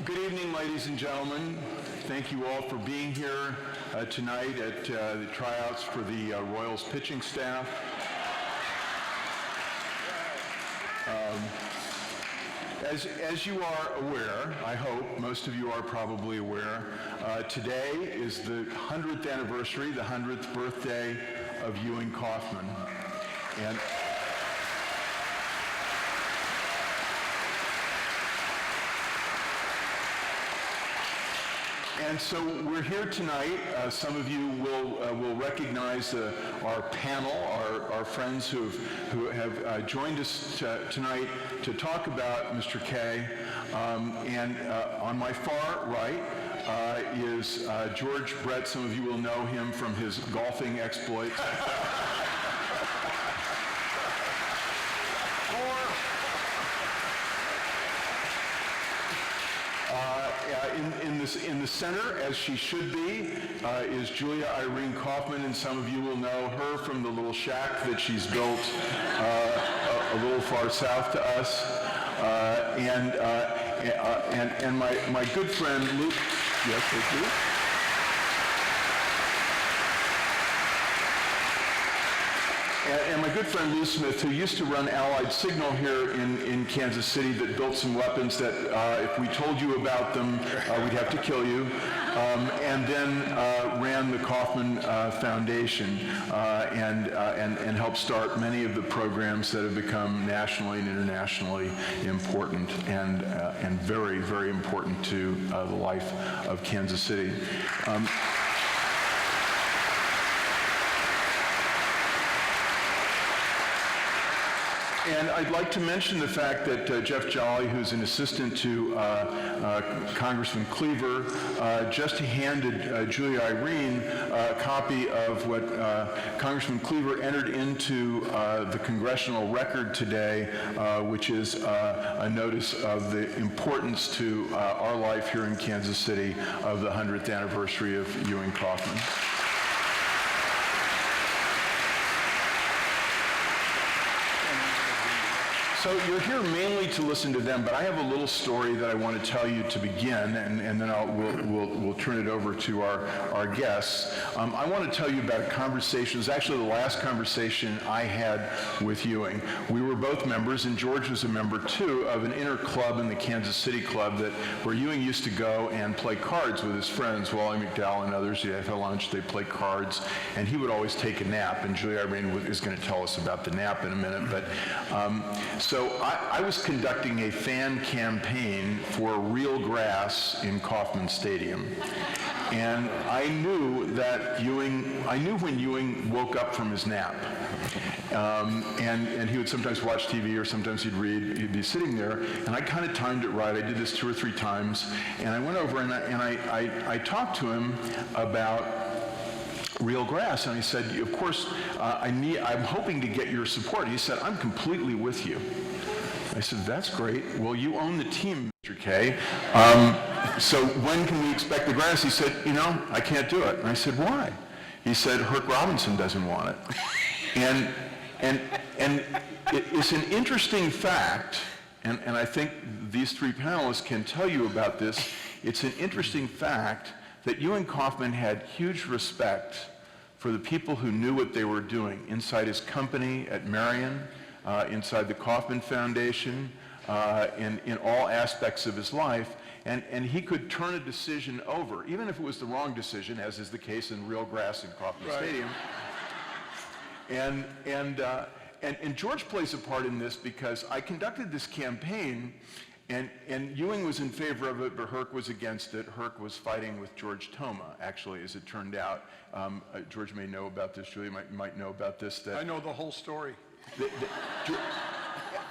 Good evening, ladies and gentlemen. Thank you all for being here tonight at the tryouts for the Royals pitching staff. As you are aware, I hope, most of you are probably aware, today is the 100th anniversary, the 100th birthday of Ewing Kauffman. And so we're here tonight. Some of you will recognize our panel, our friends who have joined us tonight to talk about Mr. K. And on my far right is George Brett. Some of you will know him from his golfing exploits. In the center, as she should be, is Julia Irene Kauffman, and some of you will know her from the little shack that she's built a little far south to us. And my good friend Luke. Yes, thank you. And my good friend Lou Smith, who used to run Allied Signal here in Kansas City, that built some weapons that if we told you about them, we'd have to kill you. And then ran the Kaufman Foundation and helped start many of the programs that have become nationally and internationally important and very, very important to the life of Kansas City. And I'd like to mention the fact that Jeff Jolly, who's an assistant to Congressman Cleaver, just handed Julia Irene a copy of what Congressman Cleaver entered into the congressional record today, which is a notice of the importance to our life here in Kansas City of the 100th anniversary of Ewing Kauffman. So you're here mainly to listen to them, but I have a little story that I want to tell you to begin, and then we'll turn it over to our guests. I want to tell you about a conversation. It was actually the last conversation I had with Ewing. We were both members, and George was a member too, of an inner club in the Kansas City Club where Ewing used to go and play cards with his friends, Wally McDowell and others. He'd have lunch, they'd play cards, and he would always take a nap, and Julia Irene is going to tell us about the nap in a minute. But so I was conducting a fan campaign for real grass in Kaufman Stadium. And I knew when Ewing woke up from his nap. And he would sometimes watch TV or sometimes he'd read. He'd be sitting there, and I kind of timed it right. I did this 2 or 3 times. And I went over and I talked to him about real grass, and I said, of course, I'm hoping to get your support. He said, I'm completely with you. I said, that's great. Well, you own the team, Mr. K. So when can we expect the grass? He said, I can't do it. And I said, why? He said, Herc Robinson doesn't want it. And it's an interesting fact, and I think these 3 panelists can tell you about this. It's an interesting fact that Ewing Kauffman had huge respect for the people who knew what they were doing inside his company at Marion, inside the Kaufman Foundation, in all aspects of his life, and he could turn a decision over, even if it was the wrong decision, as is the case in real grass in Kaufman Stadium. And George plays a part in this because I conducted this campaign, and Ewing was in favor of it, but Herc was against it. Herc was fighting with George Thoma, actually, as it turned out. George may know about this. Julia might know about this. I know the whole story.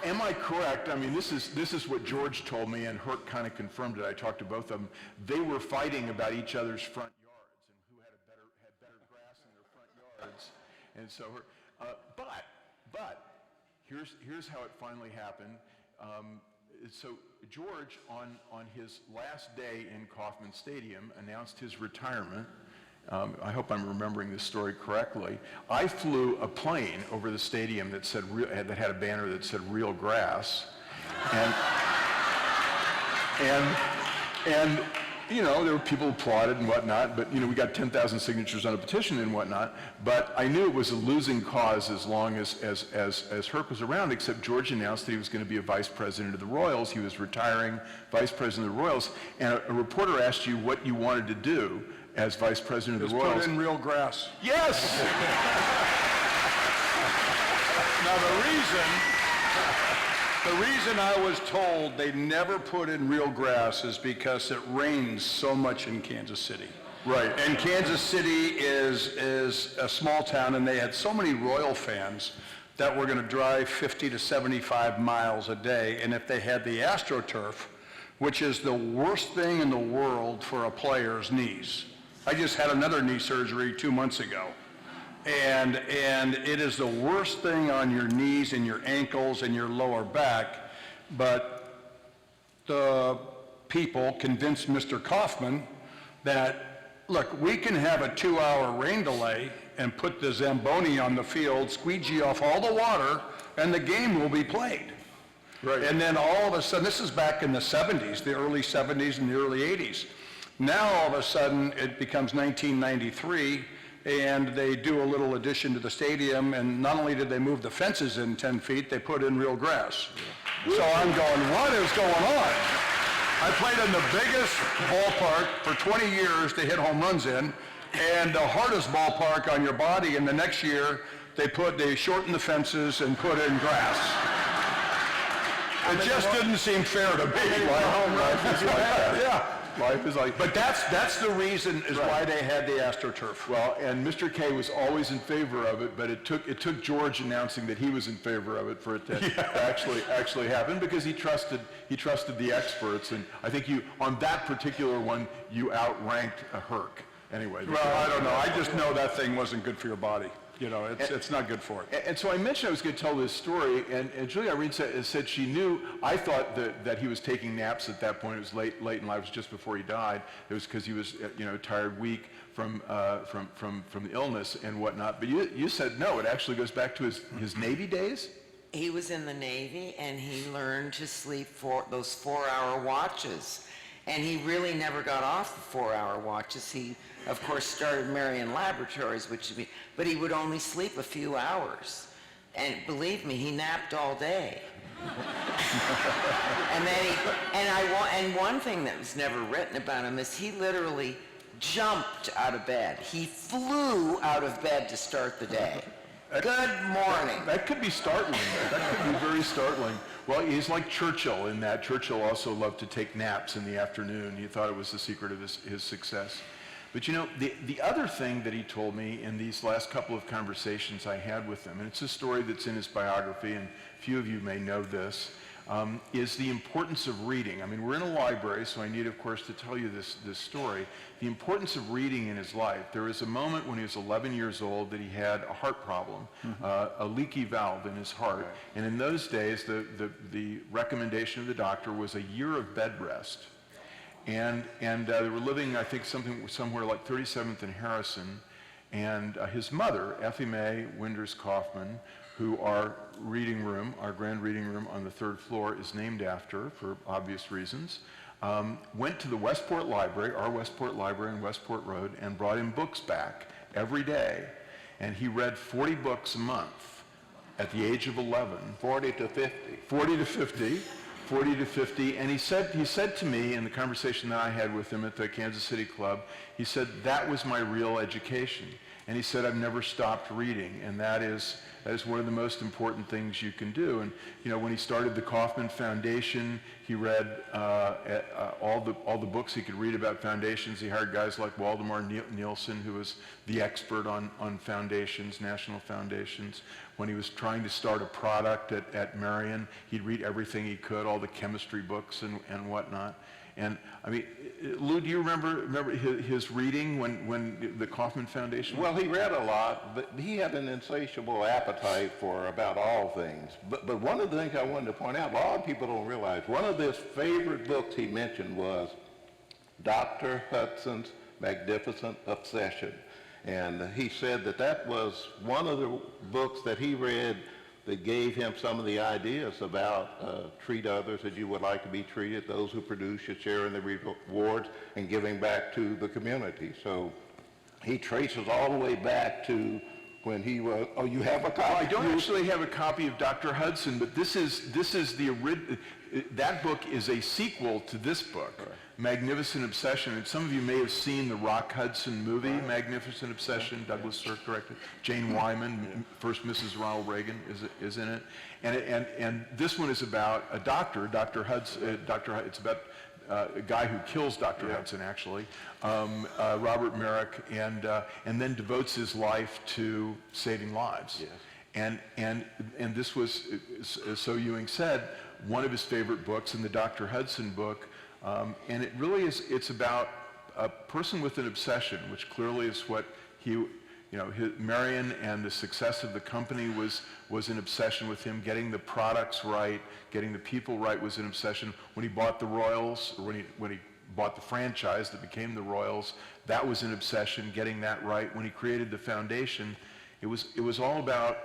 Am I correct? I mean, this is what George told me, and Herc kind of confirmed it. I talked to both of them. They were fighting about each other's front yards and who had better grass in their front yards. And so, but here's how it finally happened. So George, on his last day in Kaufman Stadium, announced his retirement. I hope I'm remembering this story correctly. I flew a plane over the stadium that had a banner that said "Real Grass," and And, you know, there were people applauded and whatnot, but, you know, we got 10,000 signatures on a petition and whatnot, but I knew it was a losing cause as long as Herc was around, except George announced that he was going to be a vice president of the Royals. He was retiring vice president of the Royals, and a reporter asked you what you wanted to do as vice president of the Royals. Put in real grass. Yes! Now the reason I was told they never put in real grass is because it rains so much in Kansas City. Right. And Kansas City is a small town, and they had so many Royal fans that were going to drive 50 to 75 miles a day, and if they had the AstroTurf, which is the worst thing in the world for a player's knees. I just had another knee surgery 2 months ago. And it is the worst thing on your knees and your ankles and your lower back, but the people convinced Mr. Kaufman that, look, we can have a 2-hour rain delay and put the Zamboni on the field, squeegee off all the water, and the game will be played. Right. And then all of a sudden, this is back in the 70s, the early 70s and the early 80s. Now all of a sudden it becomes 1993, and they do a little addition to the stadium, and not only did they move the fences in 10 feet, they put in real grass. So I'm going, what is going on? I played in the biggest ballpark for 20 years to hit home runs in, and the hardest ballpark on your body, and the next year they shortened the fences and put in grass. It just didn't seem fair to me. Yeah. Life is like, but that's the reason is why they had the AstroTurf. well, and Mr. K was always in favor of it, but it took George announcing that he was in favor of it for it to actually happen, because he trusted the experts, and I think on that particular one you outranked a Herc. Anyway. Well, I don't know. I just know that thing wasn't good for your body. You know, it's not good for it. And so I mentioned I was going to tell this story, and Julia Irene said she knew. I thought that he was taking naps at that point. It was late in life. It was just before he died. It was because he was, tired, weak from the illness and whatnot. But you said no. It actually goes back to his Navy days. He was in the Navy, and he learned to sleep for those 4-hour watches. And he really never got off the 4-hour watches. He, of course, started Marion Laboratories, but he would only sleep a few hours. And believe me, he napped all day. And one thing that was never written about him is he literally jumped out of bed. He flew out of bed to start the day. Good morning. That could be startling. That could be very startling. Well, he's like Churchill in that Churchill also loved to take naps in the afternoon. He thought it was the secret of his success. But the other thing that he told me in these last couple of conversations I had with him, and it's a story that's in his biography, and few of you may know this, is the importance of reading. I mean, we're in a library, so I need, of course, to tell you this story. The importance of reading in his life. There was a moment when he was 11 years old that he had a heart problem, a leaky valve in his heart. Right. And in those days, the recommendation of the doctor was a year of bed rest. And they were living, I think, somewhere like 37th and Harrison. And his mother, Effie Mae Winders Kaufman, who our grand reading room on the 3rd floor is named after for obvious reasons, went to the Westport Library, our Westport Library on Westport Road, and brought him books back every day. And he read 40 books a month at the age of 11. 40 to 50. 40 to 50. 40 to 50, and he said to me in the conversation that I had with him at the Kansas City Club, he said, that was my real education. And he said, I've never stopped reading, and that is one of the most important things you can do. And when he started the Kaufman Foundation, he read all the books he could read about foundations. He hired guys like Waldemar Nielsen, who was the expert on foundations, national foundations. When he was trying to start a product at Marion, he'd read everything he could, all the chemistry books and whatnot. And I mean, Lou, do you remember his reading when the Kaufman Foundation? Well, he read a lot, but he had an insatiable appetite for about all things. But one of the things I wanted to point out, a lot of people don't realize, one of his favorite books he mentioned was Dr. Hudson's Magnificent Obsession. And he said that was one of the books that he read that gave him some of the ideas about treat others as you would like to be treated. Those who produce should share in the rewards and giving back to the community. So he traces all the way back to when he was, oh, you have a copy? I don't actually have a copy of Dr. Hudson, but this is the original. That book is a sequel to this book, right. Magnificent Obsession. And some of you may have seen the Rock Hudson movie, right. Magnificent Obsession. Douglas Sirk directed. Jane Wyman, first Mrs. Ronald Reagan, is in it. And this one is about a doctor, Dr. Hudson. It's about a guy who kills Dr. Hudson, actually, Robert Merrick, and then devotes his life to saving lives. Yes. And this was, so Ewing said, one of his favorite books in the Dr. Hudson book, and it really is, it's about a person with an obsession, which clearly is what Marion and the success of the company was an obsession with him. Getting the products right, getting the people right was an obsession. When he bought the Royals, or when he bought the franchise that became the Royals, that was an obsession, getting that right. When he created the foundation, it was all about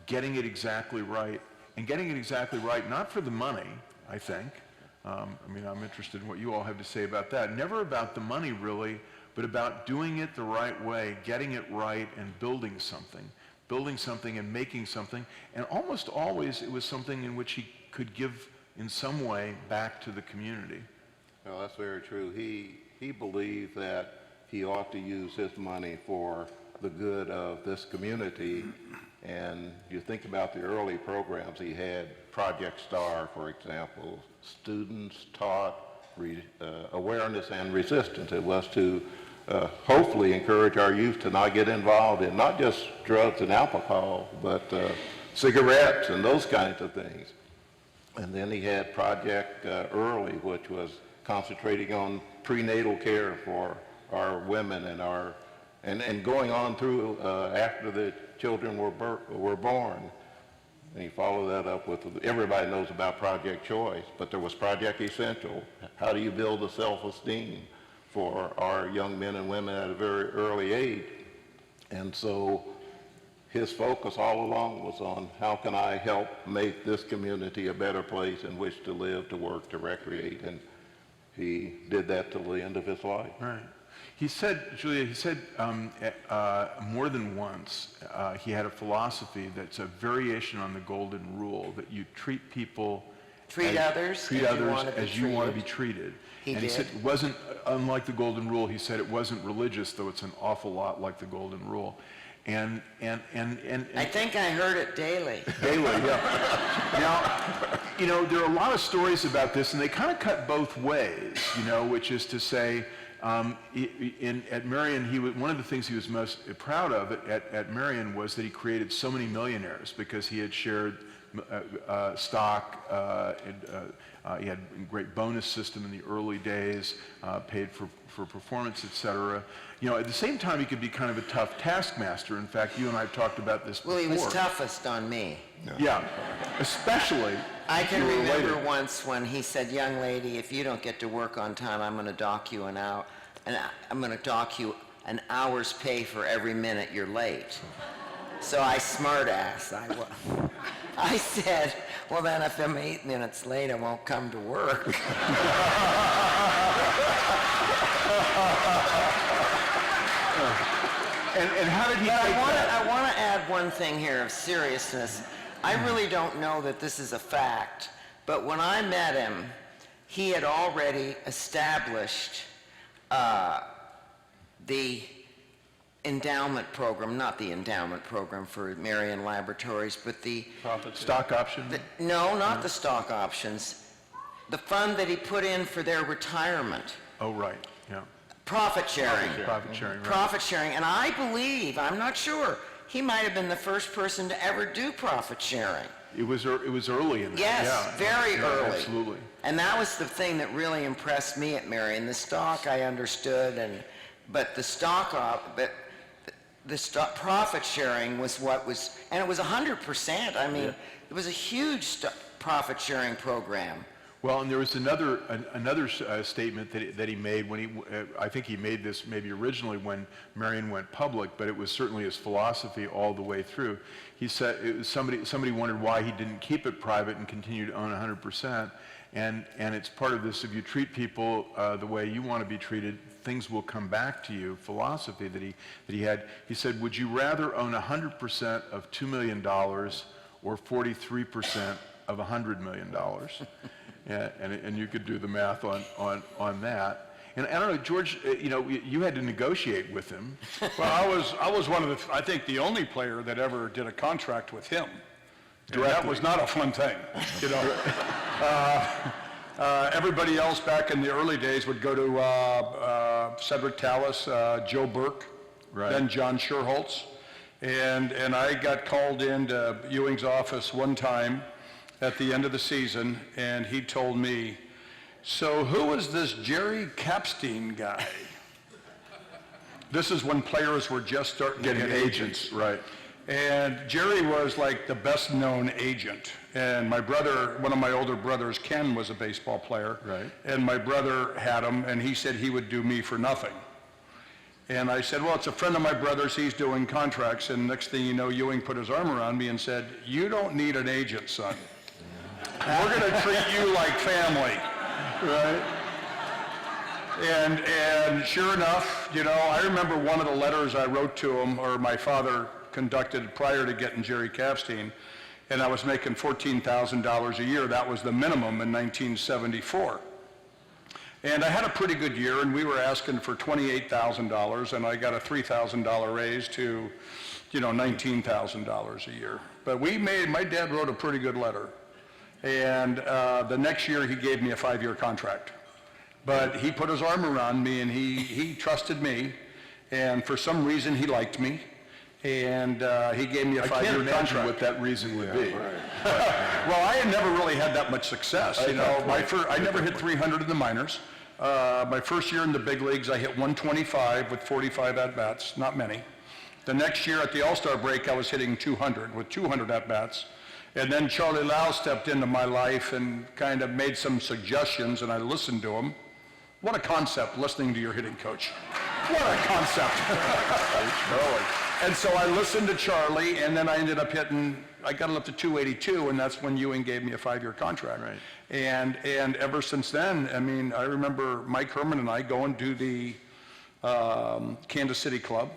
getting it exactly right, and getting it exactly right, not for the money, I think. I'm interested in what you all have to say about that. Never about the money, really, but about doing it the right way, getting it right, and building something and making something. And almost always it was something in which he could give in some way back to the community. Well, that's very true. He believed that he ought to use his money for the good of this community. And you think about the early programs he had, Project STAR, for example, students taught awareness and resistance. It was to hopefully encourage our youth to not get involved in not just drugs and alcohol, but cigarettes and those kinds of things. And then he had Project Early, which was concentrating on prenatal care for our women and going on through after the children were born. And he followed that up with, everybody knows about Project Choice, but there was Project Essential. How do you build the self-esteem for our young men and women at a very early age? And so his focus all along was on how can I help make this community a better place in which to live, to work, to recreate. And he did that till the end of his life. Right. He said, Julia, more than once, he had a philosophy that's a variation on the golden rule, that you treat people others as you want to be treated. He said it wasn't, unlike the golden rule, he said it wasn't religious, though it's an awful lot like the golden rule. And I think I heard it daily. Daily, yeah. Now, there are a lot of stories about this, and they kind of cut both ways, which is to say, at Marion, one of the things he was most proud of at Marion was that he created so many millionaires because he had shared stock. He had a great bonus system in the early days, paid for performance, etc. At the same time, he could be kind of a tough taskmaster. In fact, you and I have talked about this before. Well, he was toughest on me. Yeah, especially. I can remember once when he said, "Young lady, if you don't get to work on time, I'm going to dock you an hour, and I'm going to dock you an hour's pay for every minute you're late." So I smartass. I said, "Well, then if I'm 8 minutes late, I won't come to work." And how did he take that? I want to add one thing here of seriousness. I really don't know that this is a fact, but when I met him, he had already established the endowment program, not the endowment program for Marion Laboratories, but the stock option? No, not the stock options. The fund that he put in for their retirement. Oh, right, yeah. Profit sharing. Profit sharing, right. Profit sharing, and I believe, I'm not sure, he might have been the first person to ever do profit sharing. It was early in that. Yes, very early. Absolutely. And that was the thing that really impressed me at Marion. The stock I understood, but the stock profit sharing was what was, and it was 100%. I mean, it was a huge profit sharing program. Well, and there was another statement that he made when I think he made this maybe originally when Marion went public, but it was certainly his philosophy all the way through. He said it was somebody wondered why he didn't keep it private and continue to own 100%. And it's part of this: if you treat people the way you want to be treated, things will come back to you. Philosophy that he had. He said, "Would you rather own 100% of $2 million or 43% of $100 million?" Yeah, and you could do the math on that. And I don't know, George, you had to negotiate with him. Well, I was one of I think the only player that ever did a contract with him. And that was not a fun thing, everybody else back in the early days would go to Cedric Tallis, Joe Burke, Right. then John Sherholtz. And I got called into Ewing's office one time at the end of the season, and he told me, "So who is this Jerry Kapstein guy?" This is when players were just starting to get agents. Right. And Jerry was like the best known agent. And my brother, one of my older brothers, Ken, was a baseball player. Right. And my brother had him, and he said he would do me for nothing. And I said, well, it's a friend of my brother's, he's doing contracts. And next thing you know, Ewing put his arm around me and said, "You don't need an agent, son. We're going to treat you like family." Right. And sure enough, I remember one of the letters I wrote to him, or my father conducted prior to getting Jerry Kapstein, and I was making $14,000 a year. That was the minimum in 1974. And I had a pretty good year, and we were asking for $28,000, and I got a $3,000 raise to, $19,000 a year. But my dad wrote a pretty good letter. And the next year, he gave me a 5-year contract. But he put his arm around me, and he trusted me, and for some reason, he liked me. And he gave me a 5-year contract. I can't imagine what that reason would be. Right. Well, I had never really had that much success. I never hit 300 in the minors. My first year in the big leagues, I hit 125 with 45 at-bats, not many. The next year at the All-Star break, I was hitting 200 with 200 at-bats. And then Charlie Lau stepped into my life and kind of made some suggestions, and I listened to him. What a concept, listening to your hitting coach. What a concept. And so I listened to Charlie, and then I ended up I got it up to 282, and that's when Ewing gave me a 5-year contract. Right. And ever since then, I remember Mike Herman and I going to the Kansas City Club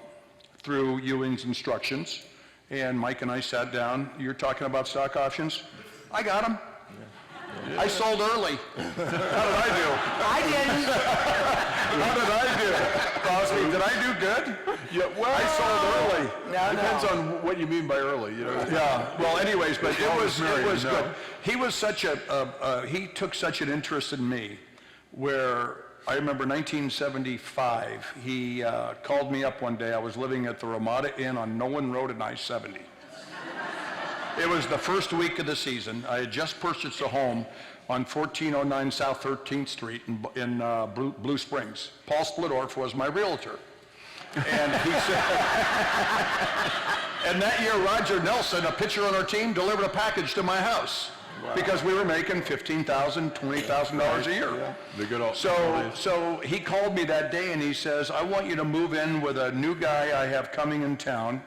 through Ewing's instructions, and Mike and I sat down. "You're talking about stock options?" "I got them." "I sold early." "How did I do?" I didn't. "How did I do?" "Crosby, did I do good?" Yeah, well, "I sold early." Depends on what you mean by early. Yeah. Well, anyways, but it was no. good. He was he took such an interest in me, where I remember 1975. He called me up one day. I was living at the Ramada Inn on Nolan Road in I-70. It was the first week of the season. I had just purchased a home on 1409 South 13th Street in Blue Springs. Paul Splittorff was my realtor. And he said, and that year, Roger Nelson, a pitcher on our team, delivered a package to my house. Wow. Because we were making $15,000, $20,000 a year. Yeah. The good old so he called me that day and he says, "I want you to move in with a new guy I have coming in town.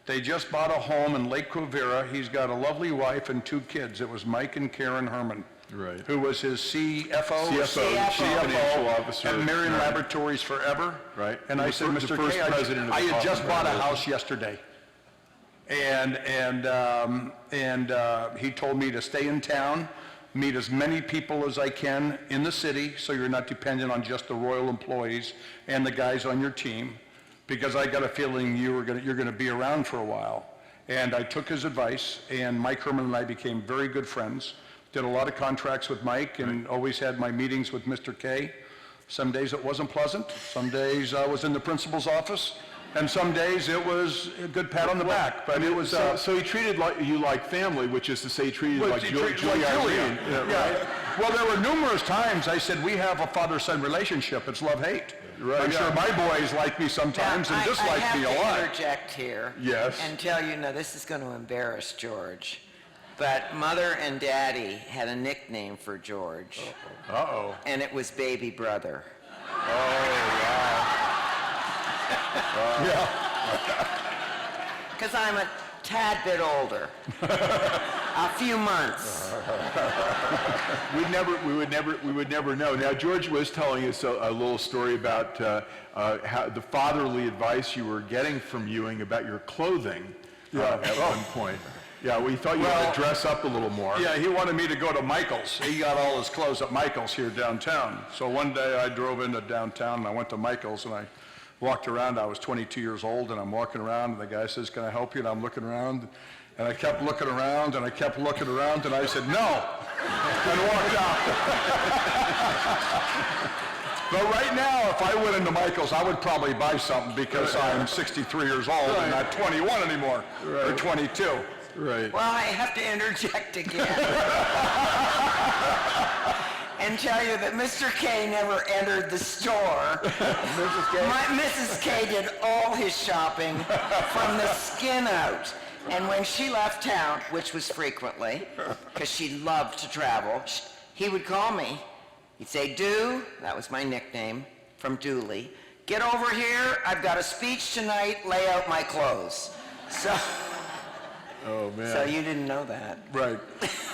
They just bought a home in Lake Quivira. He's got a lovely wife and 2 kids." It was Mike and Karen Herman. Right. Who was his CFO, Chief Financial Officer at Marion Laboratories forever. Right. And I said, "Mr. K, I had just bought a house yesterday." And he told me to stay in town, meet as many people as I can in the city, so you're not dependent on just the Royal employees and the guys on your team, because I got a feeling you're going to be around for a while. And I took his advice, and Mike Herman and I became very good friends. Did a lot of contracts with Mike, and always had my meetings with Mr. K. Some days it wasn't pleasant. Some days I was in the principal's office, and some days it was a good pat on the back. But it was so he treated you like family, which is to say he treated you like Julia Irene. Yeah. Well, there were numerous times I said, "We have a father-son relationship. It's love-hate." Right, I'm yeah. sure my boys like me sometimes and dislike me a I have lot. to interject here. Yes. And tell you, this is going to embarrass George. But Mother and Daddy had a nickname for George, Uh-oh. and it was Baby Brother. Yeah. Because I'm a tad bit older. A few months. We would never know. Now, George was telling us a little story about how the fatherly advice you were getting from Ewing about your clothing at one point. Yeah, we thought you had to dress up a little more. Yeah, he wanted me to go to Michael's. He got all his clothes at Michael's here downtown. So one day I drove into downtown and I went to Michael's and I walked around. I was 22 years old and I'm walking around and the guy says, "Can I help you?" And I'm looking around and I kept looking around and I kept looking around and I said, "No," and walked out. But right now, if I went into Michael's, I would probably buy something because I'm 63 years old and not 21 anymore, or 22. Right. Well, I have to interject again and tell you that Mr. K never entered the store. Mrs. K? Mrs. K did all his shopping from the skin out. And when she left town, which was frequently, because she loved to travel, he would call me. He'd say, "Doo," that was my nickname, from Dooley, "get over here, I've got a speech tonight, lay out my clothes." Oh, man. So you didn't know that. Right.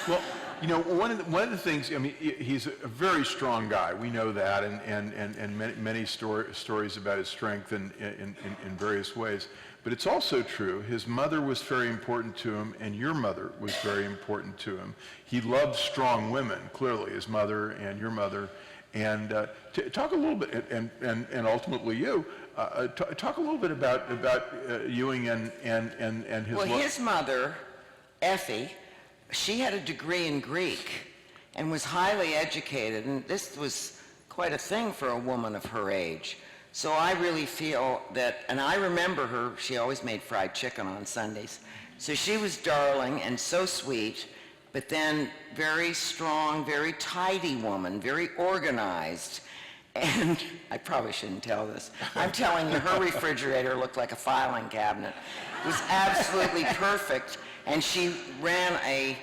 Well, you know, one of the things, I mean, he's a very strong guy. We know that, and many stories about his strength in various ways. But it's also true, his mother was very important to him, and your mother was very important to him. He loved strong women, clearly, his mother and your mother. And talk a little bit, and ultimately you, talk a little bit about Ewing and his... Well, his mother, Effie, she had a degree in Greek and was highly educated, and this was quite a thing for a woman of her age. So I really feel that, and I remember her, she always made fried chicken on Sundays. So she was darling and so sweet, but then very strong, very tidy woman, very organized. And I probably shouldn't tell this. I'm telling you, her refrigerator looked like a filing cabinet. It was absolutely perfect. And she ran a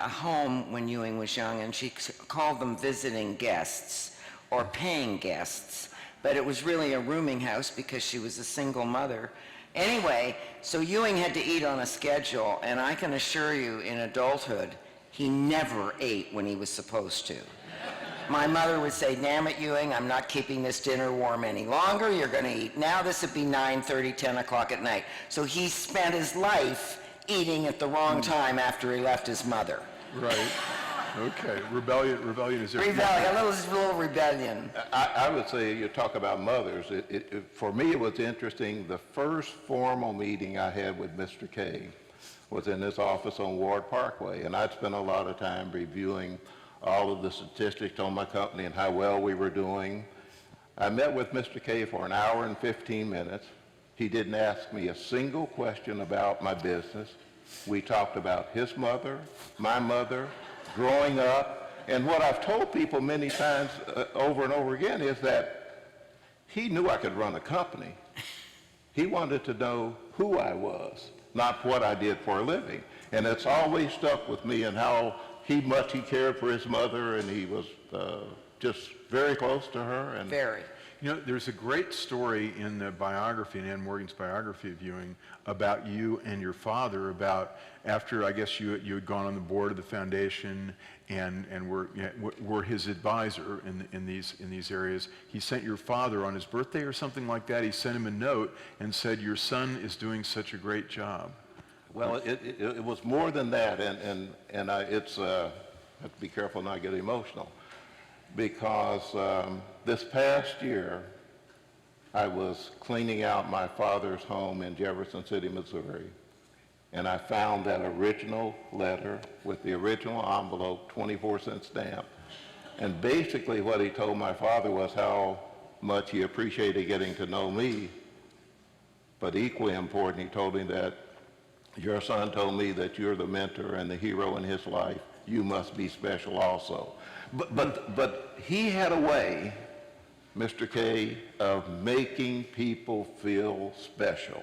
home when Ewing was young, and she called them visiting guests or paying guests. But it was really a rooming house because she was a single mother. Anyway, so Ewing had to eat on a schedule, and I can assure you, in adulthood, he never ate when he was supposed to. My mother would say, "Damn it, Ewing, I'm not keeping this dinner warm any longer. You're going to eat now." This would be 9:30, 10 o'clock at night. So he spent his life eating at the wrong time after he left his mother. Right. Okay. Rebellion is... Rebellion, a little rebellion. I would say, you talk about mothers, for me it was interesting. The first formal meeting I had with Mr. K was in his office on Ward Parkway, and I'd spent a lot of time reviewing all of the statistics on my company and how well we were doing. I met with Mr. K for an hour and 15 minutes. He didn't ask me a single question about my business. We talked about his mother, my mother, growing up, and what I've told people many times over and over again is that he knew I could run a company. He wanted to know who I was, not what I did for a living. And it's always stuck with me and how much he cared for his mother, and he was just very close to her. And Very. You know, there's a great story in the biography, in Ann Morgan's biography of Ewing, about you and your father, about after, I guess, you had gone on the board of the foundation and were his advisor in these areas. He sent your father on his birthday or something like that. He sent him a note and said, "Your son is doing such a great job." Well, it was more than that, and I have to be careful not to get emotional, because this past year I was cleaning out my father's home in Jefferson City, Missouri, and I found that original letter with the original envelope, 24-cent stamp, and basically what he told my father was how much he appreciated getting to know me, but equally important, he told him that your son told me that you're the mentor and the hero in his life. You must be special also. But he had a way, Mr. K, of making people feel special.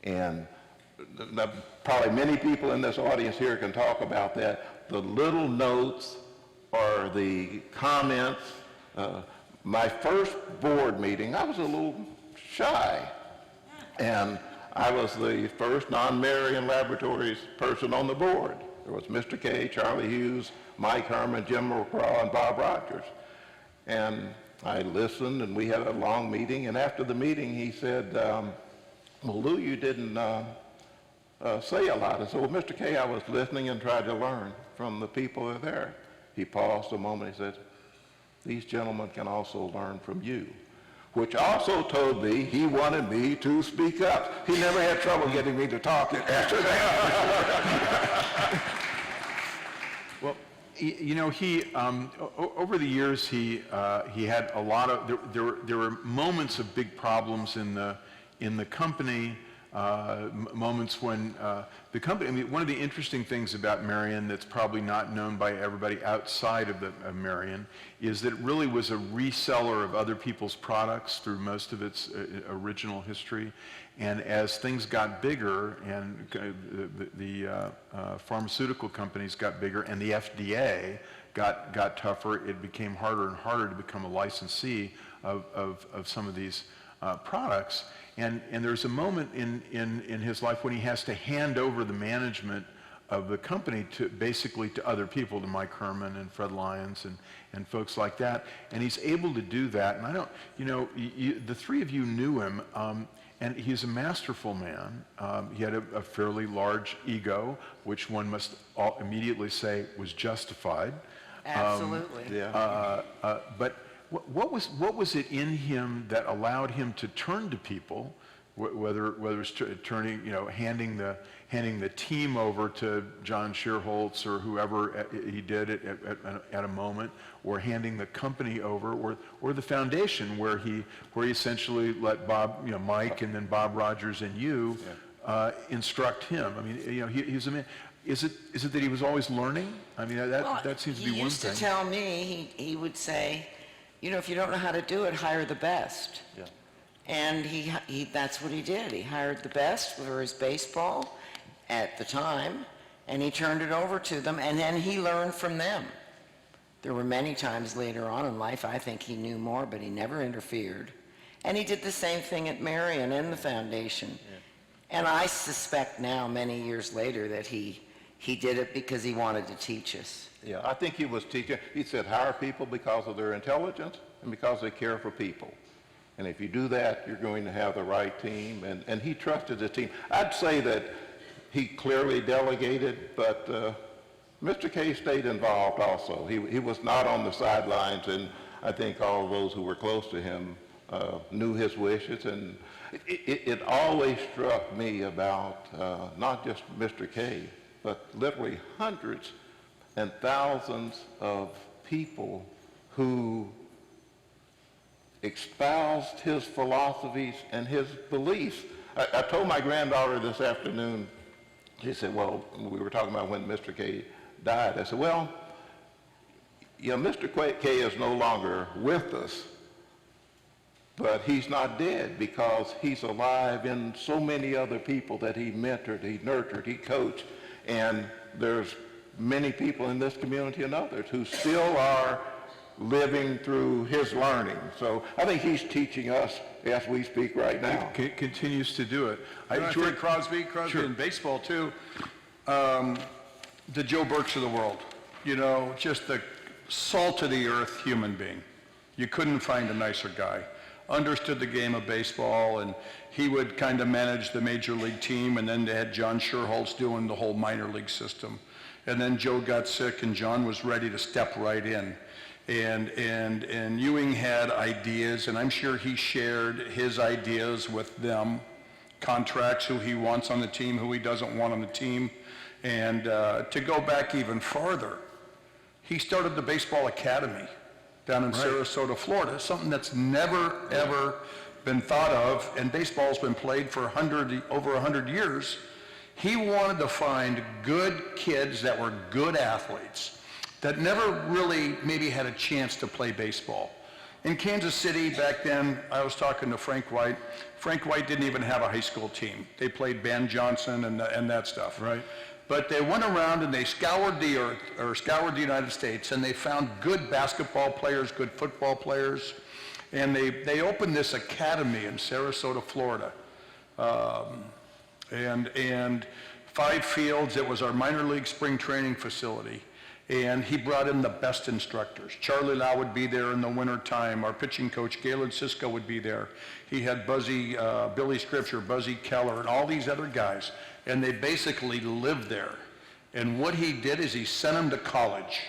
And probably many people in this audience here can talk about that, the little notes or the comments. My first board meeting, I was a little shy, and I was the first non-Marion Laboratories person on the board. There was Mr. K, Charlie Hughes, Mike Herman, Jim McCraw, and Bob Rogers. And I listened, and we had a long meeting, and after the meeting, he said, well, Lou, you didn't say a lot. I said, well, Mr. K, I was listening and tried to learn from the people that are there. He paused a moment, he said, these gentlemen can also learn from you, which also told me he wanted me to speak up. He never had trouble getting me to talk after that. Well, you know, he over the years he had a lot of there were moments of big problems in the company. Moments when the company, I mean, one of the interesting things about Marion that's probably not known by everybody outside of Marion is that it really was a reseller of other people's products through most of its original history. And as things got bigger and the pharmaceutical companies got bigger and the FDA got tougher, it became harder and harder to become a licensee of some of these products. And there's a moment in his life when he has to hand over the management of the company to basically to other people, to Mike Herman and Fred Lyons and folks like that. And he's able to do that. And I don't, you know, the three of you knew him, and he's a masterful man. He had a fairly large ego, which one must immediately say was justified. Absolutely. But what was it in him that allowed him to turn to people, whether it was turning, you know, handing the team over to John Shearholtz or whoever he did at a moment, or handing the company over, or the foundation where he essentially let Mike and then Bob Rogers and you instruct him. I mean, you know, he's a man. Is it that he was always learning? I mean, that seems to be one thing. He used to tell me, he would say, you know, if you don't know how to do it, hire the best. Yeah. And that's what he did. He hired the best for his baseball at the time, and he turned it over to them, and then he learned from them. There were many times later on in life I think he knew more, but he never interfered. And he did the same thing at Marion and the foundation. Yeah. And I suspect now, many years later, that he did it because he wanted to teach us. Yeah, I think he was teaching. He said hire people because of their intelligence and because they care for people. And if you do that, you're going to have the right team. And he trusted his team. I'd say that he clearly delegated, but Mr. K stayed involved also. He was not on the sidelines, and I think all of those who were close to him knew his wishes. And it always struck me about not just Mr. K, but literally hundreds and thousands of people who espoused his philosophies and his beliefs. I told my granddaughter this afternoon, she said, well, we were talking about when Mr. K died. I said, well, you know, Mr. K is no longer with us, but he's not dead because he's alive in so many other people that he mentored, he nurtured, he coached, and there's many people in this community and others who still are living through his learning. So I think he's teaching us as we speak right now. He continues to do it. Director Crosby sure. In baseball too, the Joe Burks of the world, you know, just the salt of the earth human being. You couldn't find a nicer guy. Understood the game of baseball, and he would kind of manage the major league team, and then they had John Shearholtz doing the whole minor league system. And then Joe got sick, and John was ready to step right in. And Ewing had ideas, and I'm sure he shared his ideas with them, contracts, who he wants on the team, who he doesn't want on the team. And to go back even farther, he started the baseball academy down in Sarasota, Florida, something that's never, ever been thought of, and baseball's been played for over 100 years. He wanted to find good kids that were good athletes, that never really maybe had a chance to play baseball. In Kansas City back then, I was talking to Frank White. Frank White didn't even have a high school team. They played Ben Johnson and that stuff. Right. But they went around and they scoured the earth, or scoured the United States, and they found good basketball players, good football players, and they opened this academy in Sarasota, Florida. And 5 fields, it was our minor league spring training facility. And he brought in the best instructors. Charlie Lau would be there in the winter time. Our pitching coach, Gaylord Cisco, would be there. He had Billy Scripture, Buzzy Keller, and all these other guys. And they basically lived there. And what he did is he sent them to college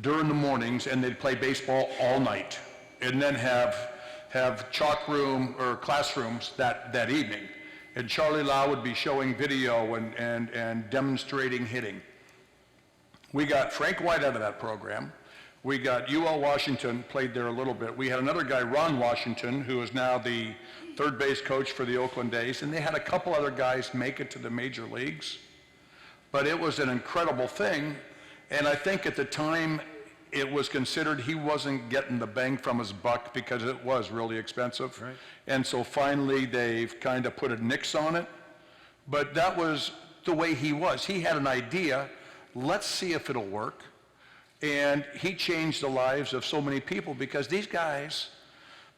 during the mornings, and they'd play baseball all night. And then have chalk room or classrooms that evening. And Charlie Lau would be showing video and demonstrating hitting. We got Frank White out of that program. We got UL Washington, played there a little bit. We had another guy, Ron Washington, who is now the third base coach for the Oakland A's, and they had a couple other guys make it to the major leagues. But it was an incredible thing, and I think at the time it was considered he wasn't getting the bang from his buck because it was really expensive. Right. And so finally they've kind of put a nix on it. But that was the way he was. He had an idea. Let's see if it'll work. And he changed the lives of so many people because these guys,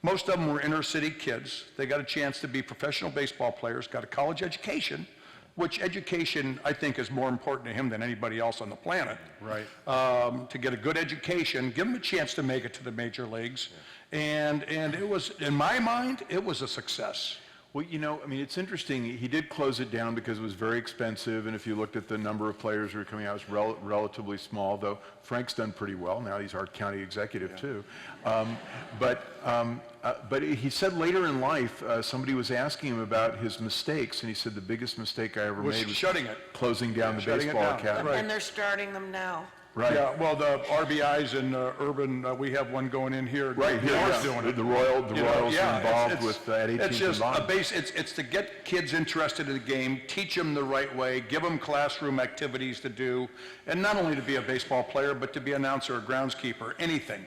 most of them were inner city kids. They got a chance to be professional baseball players, got a college education, which education I think is more important to him than anybody else on the planet. Right. To get a good education, give them a chance to make it to the major leagues. And it was, in my mind, it was a success. Well, you know, I mean, it's interesting. He did close it down because it was very expensive, and if you looked at the number of players who were coming out, it was relatively small, though Frank's done pretty well. Now he's our county executive, too. But he said later in life, somebody was asking him about his mistakes, and he said the biggest mistake I ever made was shutting it. closing down the Shutting it baseball down. academy. Right. And they're starting them now. Right. Yeah, well, the RBIs in urban, we have one going in here. Right here, Moore's yeah. doing it. The Royals Yeah, are involved it's- with at 18th It's just and Bond. it's to get kids interested in the game, teach them the right way, give them classroom activities to do, and not only to be a baseball player, but to be an announcer, a groundskeeper, anything.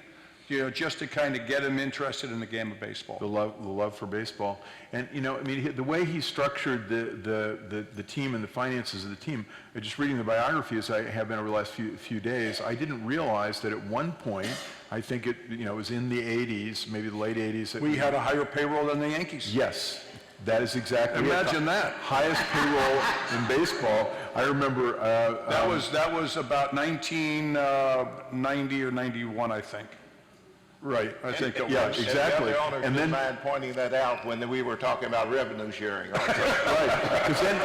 You know, just to kind of get them interested in the game of baseball. The love for baseball. And, you know, I mean, the way he structured the team and the finances of the team, just reading the biography as I have been over the last few days, I didn't realize that at one point, I think it was in the 80s, maybe the late 80s. We had a higher payroll than the Yankees. Yes, that is exactly it. Imagine that. Highest payroll in baseball. I remember... That was about 1990 or 91, I think. Right. I think it Yeah, was. exactly. And then mind pointing that out when we were talking about revenue sharing. Right, because then,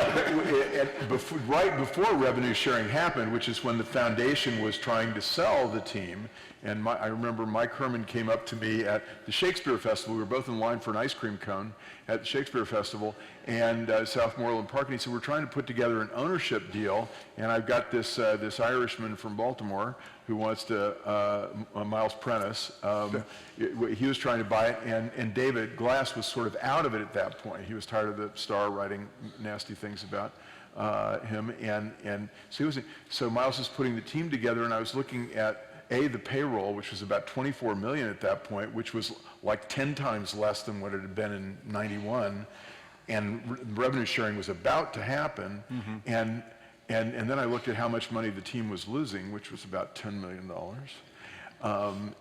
right before revenue sharing happened, which is when the foundation was trying to sell the team, and I remember Mike Herman came up to me at the Shakespeare Festival. We were both in line for an ice cream cone at the Shakespeare Festival, and South Moreland Park, and he said, we're trying to put together an ownership deal, and I've got this Irishman from Baltimore who wants to, Miles Prentice, he was trying to buy it, and David Glass was sort of out of it at that point. He was tired of the Star writing nasty things about him, and so Miles was putting the team together, and I was looking at the payroll, which was about $24 million at that point, which was like 10 times less than what it had been in 91, and revenue sharing was about to happen, and then I looked at how much money the team was losing, which was about $10 million.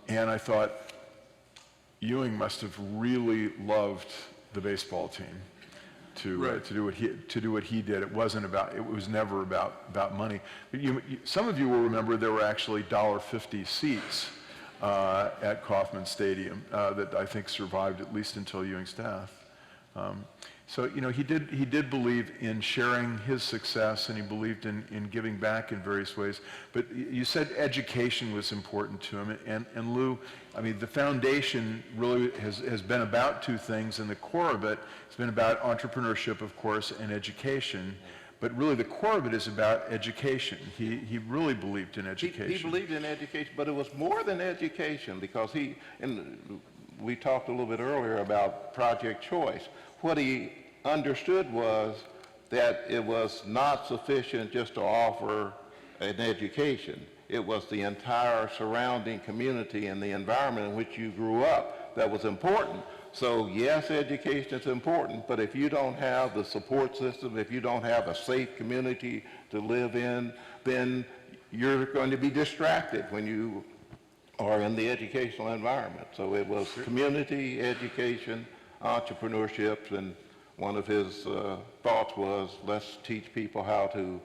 And I thought, Ewing must have really loved the baseball team to do what he did. It was never about money. But some of you will remember there were actually $1.50 seats at Kaufman Stadium that I think survived at least until Ewing's death. So, he did believe in sharing his success, and he believed in giving back in various ways. But you said education was important to him, and Lou, I mean, the foundation really has been about two things, and the core of it has been about entrepreneurship, of course, and education. But really the core of it is about education. He really believed in education. He believed in education, but it was more than education, because we talked a little bit earlier about Project Choice. What he understood was that it was not sufficient just to offer an education. It was the entire surrounding community and the environment in which you grew up that was important. So yes, education is important, but if you don't have the support system, if you don't have a safe community to live in, then you're going to be distracted when you are in the educational environment. So it was community, education, entrepreneurship, and one of his thoughts was, let's teach people how to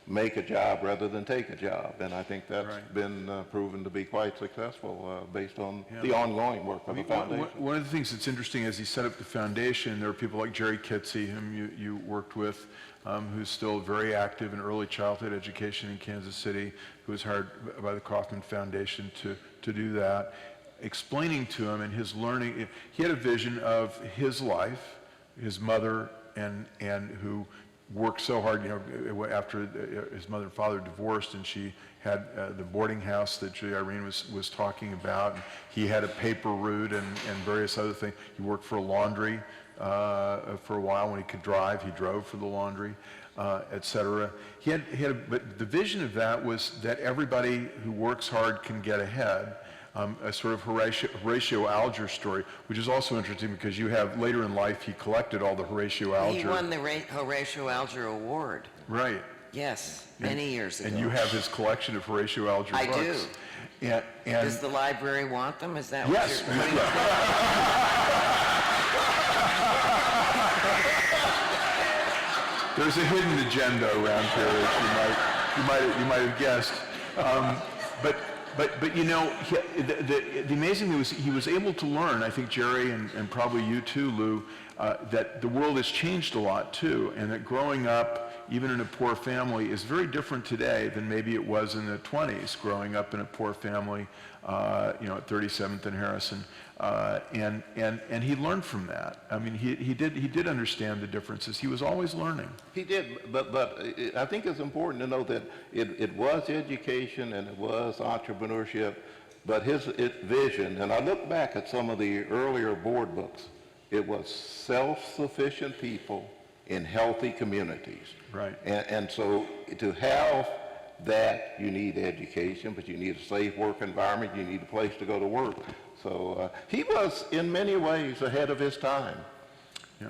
make a job rather than take a job. And I think that's been proven to be quite successful based on the ongoing work of the foundation. One of the things that's interesting as he set up the foundation, there are people like Jerry Kitsey, whom you worked with, who's still very active in early childhood education in Kansas City, who was hired by the Kaufman Foundation to do that, explaining to him and his learning. He had a vision of his life, his mother, and who worked so hard, after his mother and father divorced, and she had the boarding house that Julia Irene was talking about. And he had a paper route and various other things. He worked for a laundry for a while when he could drive. He drove for the laundry, etc. But the vision of that was that everybody who works hard can get ahead. A sort of Horatio Alger story, which is also interesting because you have, later in life, he collected all the Horatio Alger. He won the Horatio Alger Award. Right. Yes, many years ago. And you have his collection of Horatio Alger books. I do. And Does the library want them? Is that what yes. you're putting? There's a hidden agenda around here, as you might have guessed. But the amazing thing was he was able to learn, I think Jerry and probably you too, Lou, that the world has changed a lot too, and that growing up, even in a poor family, is very different today than maybe it was in the 20s, growing up in a poor family, at 37th and Harrison. And he learned from that. I mean, he did understand the differences. He was always learning. He did, but I think it's important to know that it was education and it was entrepreneurship, but his vision, and I look back at some of the earlier board books, it was self-sufficient people in healthy communities. Right. And so to have that, you need education, but you need a safe work environment, you need a place to go to work. So he was, in many ways, ahead of his time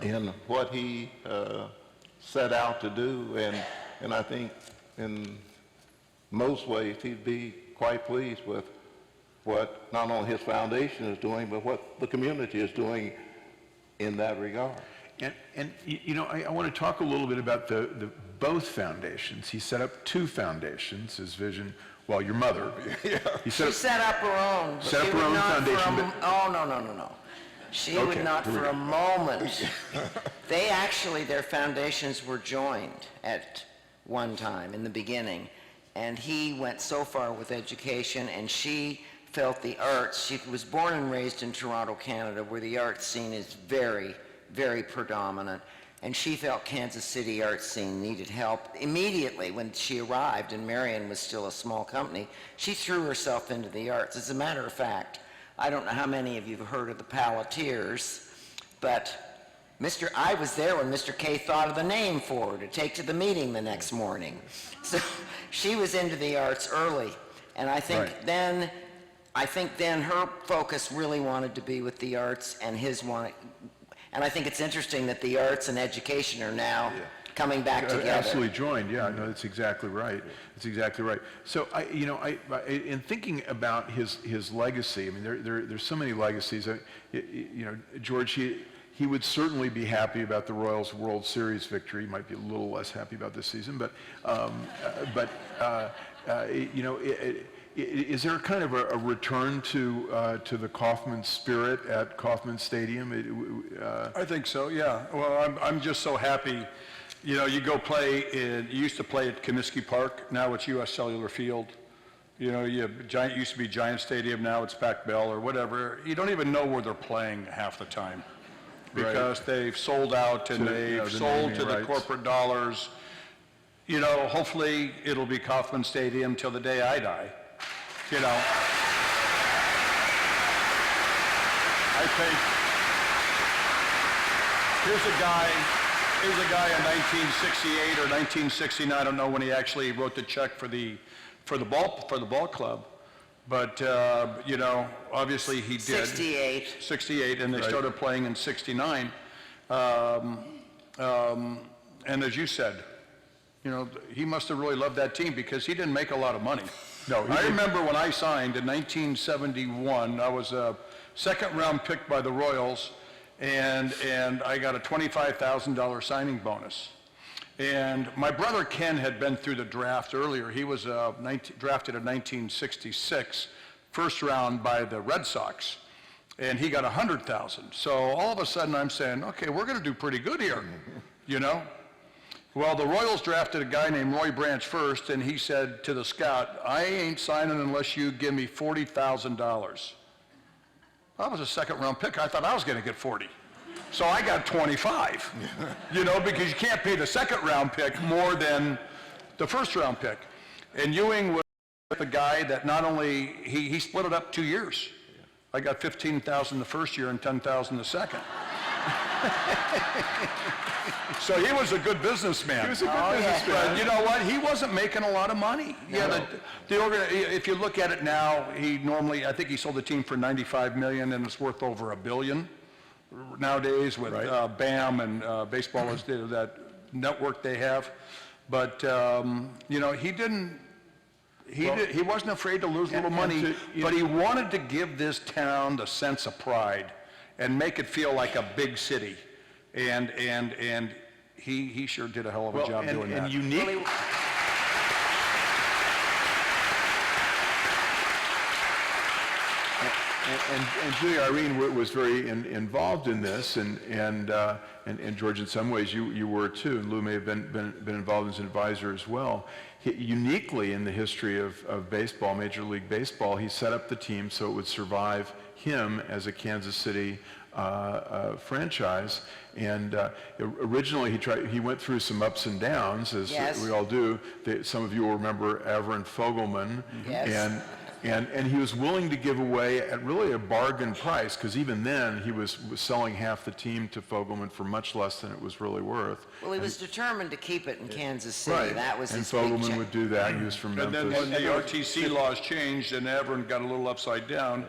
in what he set out to do, and I think in most ways he'd be quite pleased with what not only his foundation is doing, but what the community is doing in that regard. And I want to talk a little bit about the both foundations. He set up two foundations, his vision. Well, your mother. She set up her own. Set up her own foundation. No. She would not for a moment. Their foundations were joined at one time in the beginning. And he went so far with education, and she felt the arts. She was born and raised in Toronto, Canada, where the arts scene is very, very predominant. And she felt Kansas City art scene needed help. Immediately when she arrived, and Marion was still a small company, she threw herself into the arts. As a matter of fact, I don't know how many of you have heard of the Palatiers, but I was there when Mr. K thought of the name for her to take to the meeting the next morning. So she was into the arts early. And I think then her focus really wanted to be with the arts, and his wanted. And I think it's interesting that the arts and education are now coming back together. Absolutely joined. Yeah, no, that's exactly right. That's exactly right. So in thinking about his legacy, I mean, there's so many legacies. George, he would certainly be happy about the Royals World Series victory. He might be a little less happy about this season, but is there kind of a return to the Kaufman spirit at Kaufman Stadium? I think so, yeah. Well, I'm just so happy. You go play you used to play at Comiskey Park, now it's U.S. Cellular Field. You used to be Giant Stadium, now it's Pac Bell or whatever. You don't even know where they're playing half the time because they've sold out and they've sold to the corporate dollars. Hopefully it'll be Kaufman Stadium till the day I die. I think here's a guy in 1968 or 1969, I don't know when he actually wrote the check for the for the ball club. But, you know, obviously he did. 68. 68, and they started playing in 69. And as you said, you know, he must have really loved that team because he didn't make a lot of money. No, I remember when I signed in 1971, I was a second-round pick by the Royals, and I got a $25,000 signing bonus. And my brother Ken had been through the draft earlier. He was drafted in 1966, first round by the Red Sox, and he got $100,000. So all of a sudden I'm saying, okay, we're going to do pretty good here, you know? Well, the Royals drafted a guy named Roy Branch first, and he said to the scout, I ain't signing unless you give me $40,000. I was a second-round pick. I thought I was going to get 40. So I got 25, you know, because you can't pay the second-round pick more than the first-round pick. And Ewing was the guy that not only, he split it up 2 years. I got $15,000 the first year and $10,000 the second. So he was a good businessman. He was a good businessman. But you know what? He wasn't making a lot of money. No. Yeah, if you look at it now, I think he sold the team for $95 million, and it's worth over $1 billion nowadays with BAM and baseball is that network they have. But you know, he wasn't afraid to lose a little money, but he wanted to give this town the sense of pride and make it feel like a big city. And he sure did a hell of a job doing that. And unique. And Julia Irene was very involved in this, and George, in some ways, you were too, and Lou may have been involved as an advisor as well. Uniquely in the history of baseball, Major League Baseball, he set up the team so it would survive him as a Kansas City franchise. And originally he went through some ups and downs, as we all do. Some of you will remember Avron Fogelman. Yes. And he was willing to give away at really a bargain price, because even then he was selling half the team to Fogelman for much less than it was really worth. Well, he was determined to keep it in Kansas City. Right. That was and his big Fogelman check. would do that. He was from And Memphis. then when the RTC laws changed and Avron got a little upside down,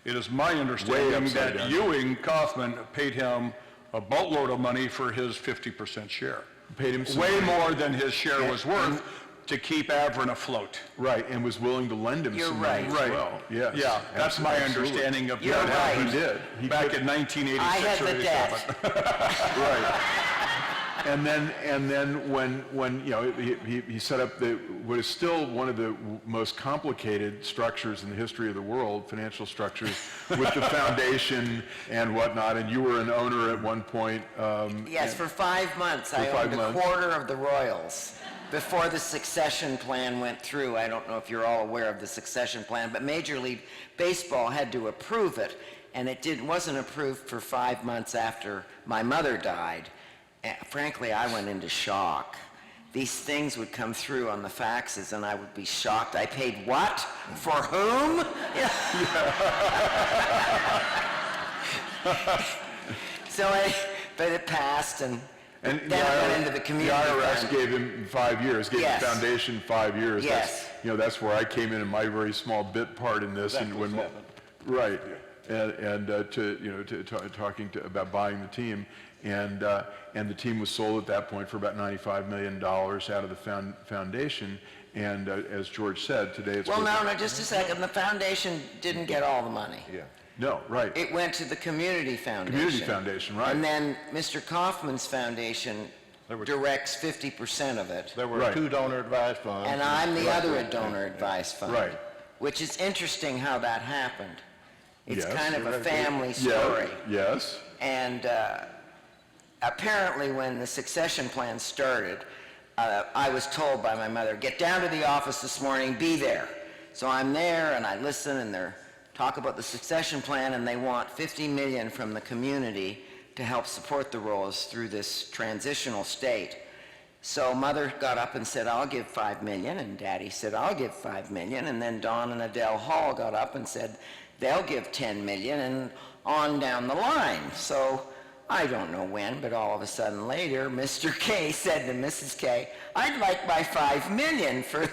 it is my understanding upside that down. Ewing Kauffman paid him a boatload of money for his 50% share. Paid him some way money. more than his share was worth to keep Avron afloat. Right, and was willing to lend him You're some right. money as well. Yes, Yeah, that's my absolutely. understanding of You're what happened. He did. He Back put- in 1986 I had or the 87. debt. Right. And then when you know he set up what is still one of the most complicated structures in the history of the world, financial structures, with the foundation and whatnot. And you were an owner at one point. Yes, for 5 months I owned a quarter of the Royals before the succession plan went through. I don't know if you're all aware of the succession plan, but Major League Baseball had to approve it, and it wasn't approved for 5 months after my mother died. Frankly, I went into shock. These things would come through on the faxes, and I would be shocked. I paid what? For whom? But it passed, and then I went into the community. The IRS fund. gave him 5 years, gave Yes. the foundation 5 years. Yes. That's where I came in my very small bit part in this. And when, right, talking about buying the team. And the team was sold at that point for about $95 million out of the foundation. And as George said, today it's... Well, no, just a second. The foundation didn't get all the money. Yeah. No, right. It went to the community foundation. Community foundation, right. And then Mr. Kaufman's foundation directs 50% of it. There were Right. 2 donor-advised funds. And I'm the other donor-advised fund. Right. Which is interesting how that happened. It's Yes. kind of a family Yeah, story. yes. And apparently when the succession plan started, I was told by my mother, get down to the office this morning, be there. So I'm there and I listen, and they're talk about the succession plan, and they want $50 million from the community to help support the Royals through this transitional state. So Mother got up and said, I'll give $5 million, and Daddy said, I'll give $5 million, and then Don and Adele Hall got up and said, they'll give $10 million, and on down the line. So I don't know when, but all of a sudden later, Mr. K said to Mrs. K, I'd like my $5 million for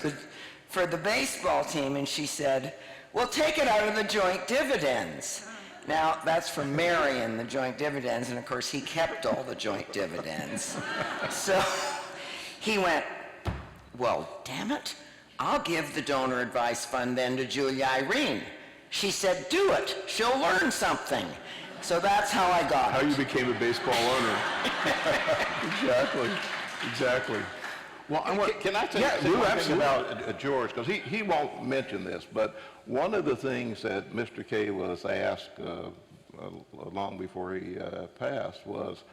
for the baseball team, and she said, "Well, take it out of the joint dividends." Now, that's from Marion, the joint dividends, and of course he kept all the joint dividends. So he went, "Well, damn it, I'll give the donor advice fund then to Julia Irene." She said, "Do it, she'll learn something." So that's how I got How it. you became a baseball owner. Exactly. Well, I want... Can I say Yeah, say Lou, one thing absolutely. about George? Because he won't mention this, but one of the things that Mr. K was asked long before he passed was,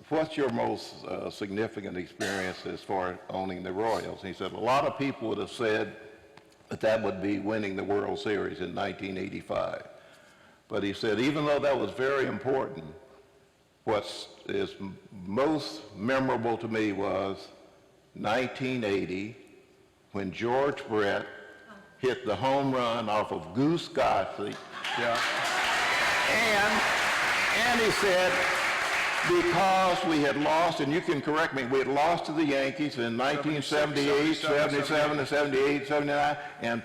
what's your most significant experience as far as owning the Royals? He said a lot of people would have said that would be winning the World Series in 1985. But he said, even though that was very important, what is most memorable to me was 1980, when George Brett hit the home run off of Goose Gossett. Yeah. And he said, because we had lost, and you can correct me, we had lost to the Yankees in 1978, 77, 78, 79, and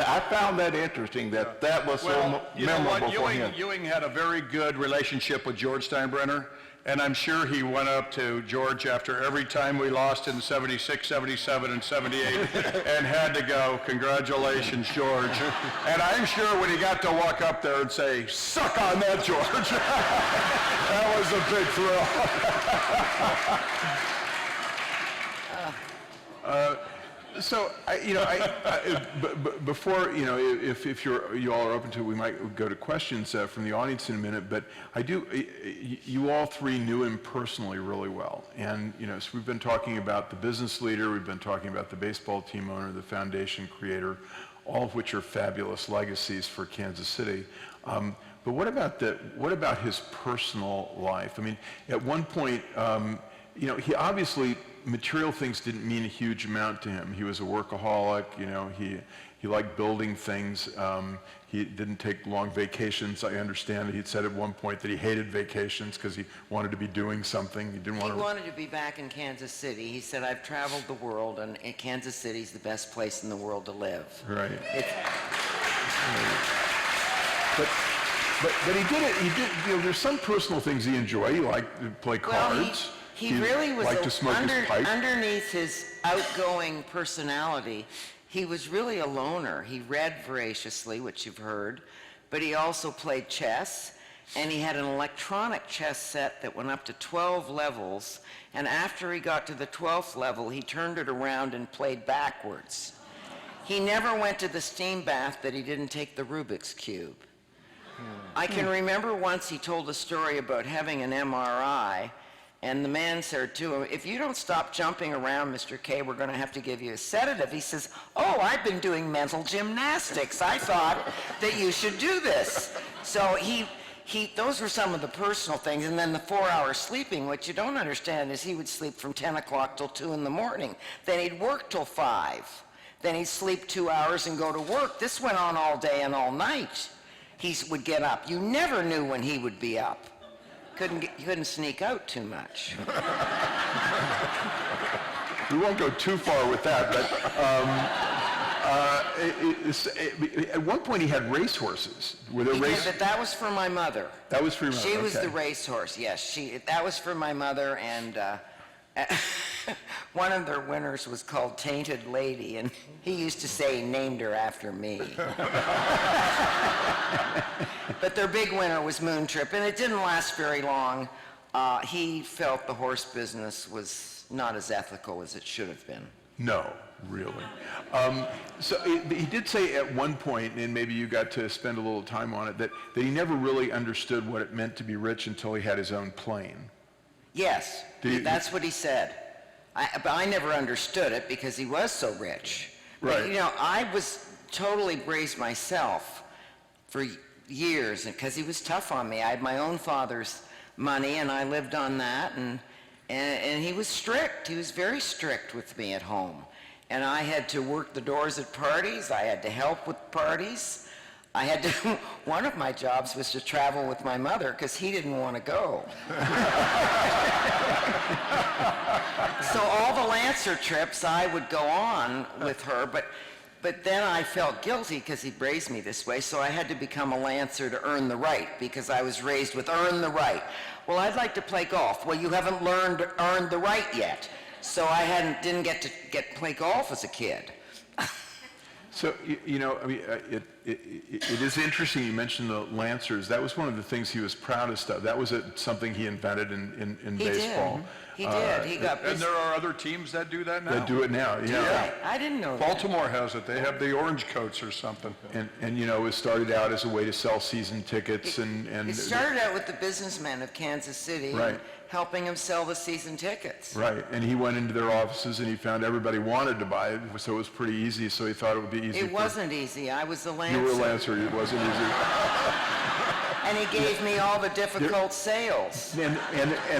I found that interesting that that was so You know what? memorable for him. Ewing had a very good relationship with George Steinbrenner, and I'm sure he went up to George after every time we lost in 76, 77, and 78 and had to go, "Congratulations, George." And I'm sure when he got to walk up there and say, "Suck on that, George," that was a big thrill. So, before, if you all are open to it, we might go to questions from the audience in a minute, but you all three knew him personally really well. And, so we've been talking about the business leader, we've been talking about the baseball team owner, the foundation creator, all of which are fabulous legacies for Kansas City. But what about his personal life? I mean, at one point, he obviously, material things didn't mean a huge amount to him. He was a workaholic, he liked building things. He didn't take long vacations. I understand that he'd said at one point that he hated vacations because he wanted to be doing something. He wanted to be back in Kansas City. He said, "I've traveled the world, and Kansas City's the best place in the world to live." Right. It's, But he did, there's some personal things he enjoyed. He liked to play cards. He really was liked to smoke his pipe. underneath his outgoing personality. He was really a loner. He read voraciously, which you've heard, but he also played chess, and he had an electronic chess set that went up to 12 levels, and after he got to the 12th level, he turned it around and played backwards. He never went to the steam bath that he didn't take the Rubik's Cube. I can remember once he told a story about having an MRI, and the man said to him, "If you don't stop jumping around, Mr. K, we're going to have to give you a sedative." He says, "Oh, I've been doing mental gymnastics. I thought that you should do this." So those were some of the personal things. And then the 4-hour sleeping, what you don't understand is he would sleep from 10 o'clock till 2 in the morning. Then he'd work till 5. Then he'd sleep 2 hours and go to work. This went on all day and all night. He would get up. You never knew when he would be up. You couldn't sneak out too much. We won't go too far with that, but at one point he had racehorses. Were there He did, but that was for my mother. That was for your mother, She was okay. the racehorse, yes. That was for my mother, and one of their winners was called Tainted Lady, and he used to say he named her after me. But their big winner was Moon Trip, and it didn't last very long. He felt the horse business was not as ethical as it should have been. No, really. So he did say at one point, and maybe you got to spend a little time on it, that he never really understood what it meant to be rich until he had his own plane. Yes, that's what he said. But I never understood it because he was so rich. Right. But, I was totally braced myself for years because he was tough on me. I had my own father's money, and I lived on that, and he was strict. He was very strict with me at home. And I had to work the doors at parties. I had to help with parties. I had to, one of my jobs was to travel with my mother because he didn't want to go. So all the Lancer trips, I would go on with her, but then I felt guilty because he raised me this way, so I had to become a Lancer to earn the right because I was raised with earn the right. Well, I'd like to play golf. Well, you haven't learned earned the right yet. So I didn't get to play golf as a kid. So, I mean, it is interesting you mentioned the Lancers. That was one of the things he was proudest of. That was something he invented in He baseball. did. He did. He got And there are other teams that do that now? They do it now, yeah. I didn't know that. Baltimore has it. They have the orange coats or something. And it started out as a way to sell season tickets and It started out with the businessmen of Kansas City Right. and helping him sell the season tickets. right. And he went into their offices and he found everybody wanted to buy it, so it was pretty easy. So he thought it would be easy. It wasn't easy. I was the Lancer. You were a Lancer. It wasn't easy. And he gave me all the difficult sales. And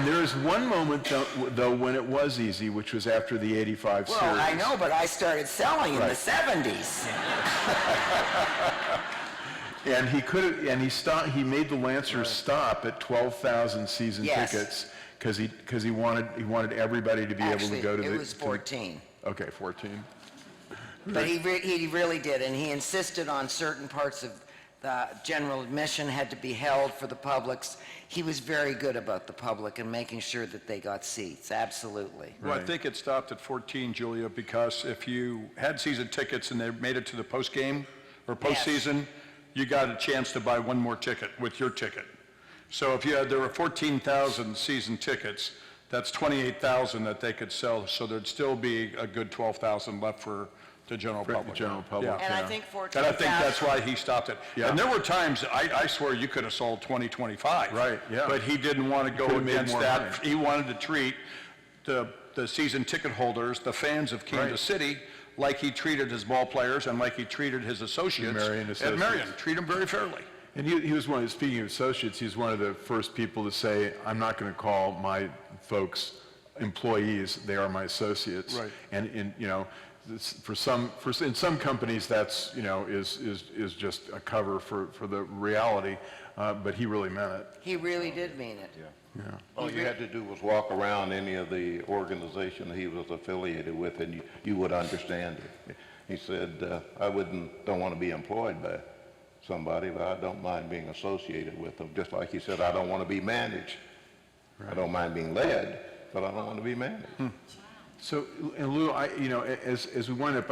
there is one moment though when it was easy, which was after the '85 series. Well, I know, but I started selling in the Right. 70s. And he made the Lancers stop at 12,000 season Yes. tickets because he wanted everybody to be able Actually, to go to it the. was 14. Okay, 14. But he really did, and he insisted on certain parts of the general admission had to be held for the publics. He was very good about the public and making sure that they got seats, absolutely. Well, I Right. think it stopped at 14, Julia, because if you had season tickets and they made it to the postgame or postseason, you got a chance to buy one more ticket with your ticket. So if there were 14,000 season tickets, that's 28,000 that they could sell, so there'd still be a good 12,000 left for the general For the public. general public. Yeah. And I Yeah. think And 14,000... I think that's why he stopped it. Yeah. And there were times, I swear you could have sold 20, 25. Right, yeah. But he didn't want to go Could've made against more that. money. He wanted to treat the season ticket holders, the fans of Kansas Right. City, like he treated his ball players and like he treated his associates Marion at associates. Marion. Treat them very fairly. And he was speaking of associates, he's one of the first people to say, I'm not going to call my folks employees, they are my associates. Right. And in some companies that's, is just a cover for the reality, but he really meant it. He really did mean it. Yeah. All you had to do was walk around any of the organization he was affiliated with, and you would understand it. He said, don't want to be employed by somebody, but I don't mind being associated with them. Just like he said, I don't want to be managed. I don't mind being led, but I don't want to be managed. So, and Lou, as we wind up,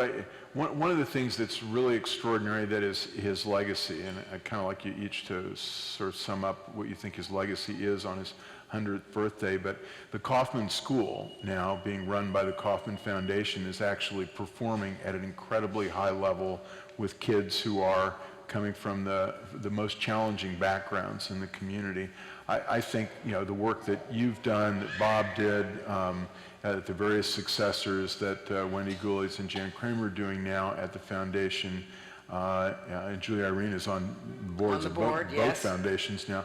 one of the things that's really extraordinary that is his legacy, and I'd kind of like you each to sort of sum up what you think his legacy is on his 100th birthday, but the Kaufman School, now being run by the Kaufman Foundation, is actually performing at an incredibly high level with kids who are coming from the most challenging backgrounds in the community. I think, the work that you've done, that Bob did, the various successors that Wendy Goulies and Jan Kramer are doing now at the foundation, and Julia Irene is on boards of both yes. foundations now,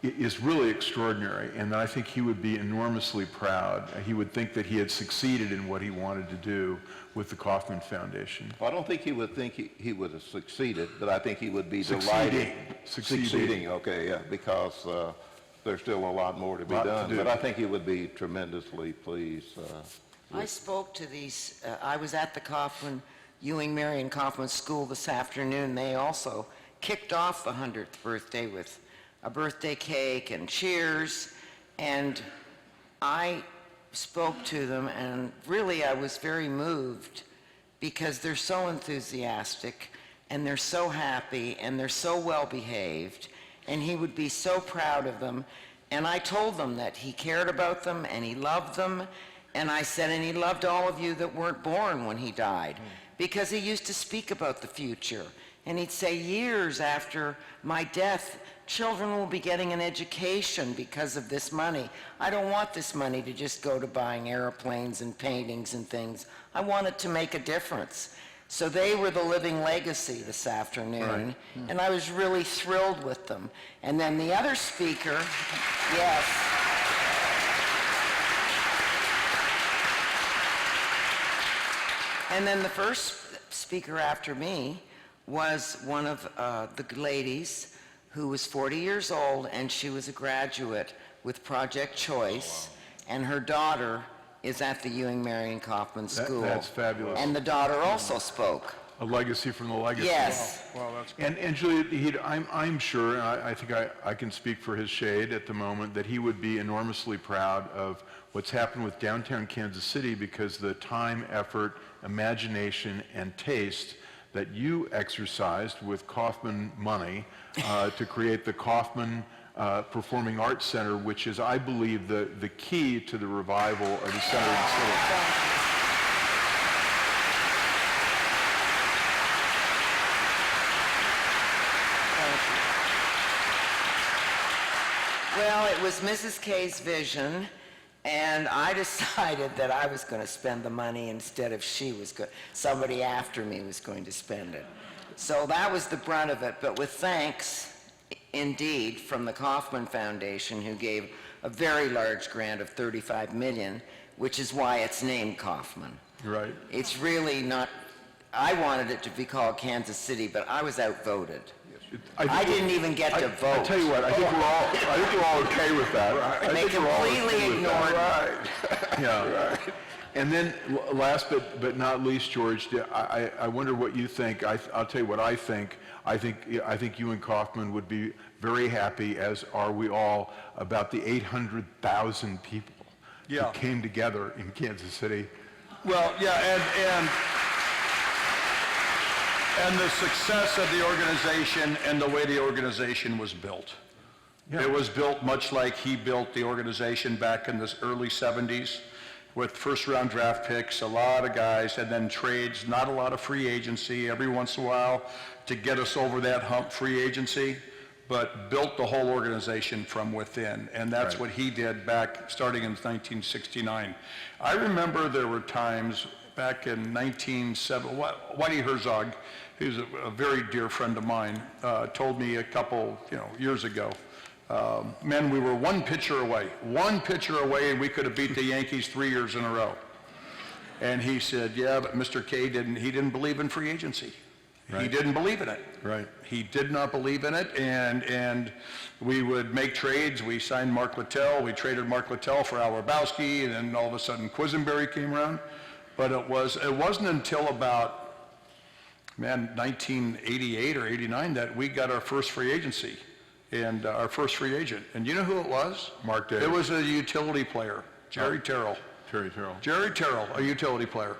is really extraordinary. And I think he would be enormously proud. He would think that he had succeeded in what he wanted to do with the Kaufman Foundation. Well, I don't think he would think he would have succeeded, but I think he would be delighted. Succeeding, okay, yeah, because there's still a lot more to be done. But I think he would be tremendously pleased. I spoke to these, I was at the Ewing Marion Kauffman School this afternoon. They also kicked off the 100th birthday with a birthday cake and cheers, and I spoke to them, and really I was very moved because they're so enthusiastic and they're so happy and they're so well behaved, and he would be so proud of them. And I told them that he cared about them and he loved them, and I said, and he loved all of you that weren't born when he died, because he used to speak about the future, and he'd say, years after my death, children will be getting an education because of this money. I don't want this money to just go to buying airplanes and paintings and things. I want it to make a difference. So they were the living legacy this afternoon, and I was really thrilled with them. And then the other speaker, yes. And then the first speaker after me was one of the ladies who was 40 years old, and she was a graduate with Project Choice, and her daughter is at the Ewing Marion Kauffman School. That's fabulous. And the daughter also spoke. A legacy from the legacy. Yes. Well, that's And Julia, I'm sure, and I think I can speak for his shade at the moment, that he would be enormously proud of what's happened with downtown Kansas City, because the time, effort, imagination, and taste that you exercised with Kaufman money to create the Kaufman Performing Arts Center, which is, I believe, the key to the revival of the center of the city. Well, it was Mrs. K's vision, and I decided that I was going to spend the money instead of somebody after me was going to spend it. So that was the brunt of it, but with thanks, indeed, from the Kaufman Foundation, who gave a very large grant of $35 million, which is why it's named Kaufman. Right. It's really not, I wanted it to be called Kansas City, but I was outvoted. I didn't even get to vote. I tell you what, I think we're all okay with that. And they completely ignored it. Yeah. Right. And then, last but not least, George, I wonder what you think. I'll tell you what I think. I think you and Kaufman would be very happy, as are we all, about the 800,000 people who came together in Kansas City. Well, yeah, and the success of the organization and the way the organization was built. Yeah. It was built much like he built the organization back in the early 70s, with first-round draft picks, a lot of guys, and then trades, not a lot of free agency every once in a while to get us over that hump, free agency, but built the whole organization from within. And that's what he did back starting in 1969. I remember there were times back in 1970, Whitey Herzog, who's a very dear friend of mine, told me a couple years ago, man, we were one pitcher away, and we could have beat the Yankees 3 years in a row. And he said, yeah, but Mr. K didn't believe in free agency. Right. He didn't believe in it. Right. He did not believe in it, and we would make trades. We signed Mark Littell. We traded Mark Littell for Al Rabowski, and then all of a sudden Quisenberry came around. But it wasn't until about 1988 or 89 that we got our first free agency and our first free agent. And you know who it was? Mark Davis. It was a utility player, Jerry Terrell. Jerry Terrell, a utility player.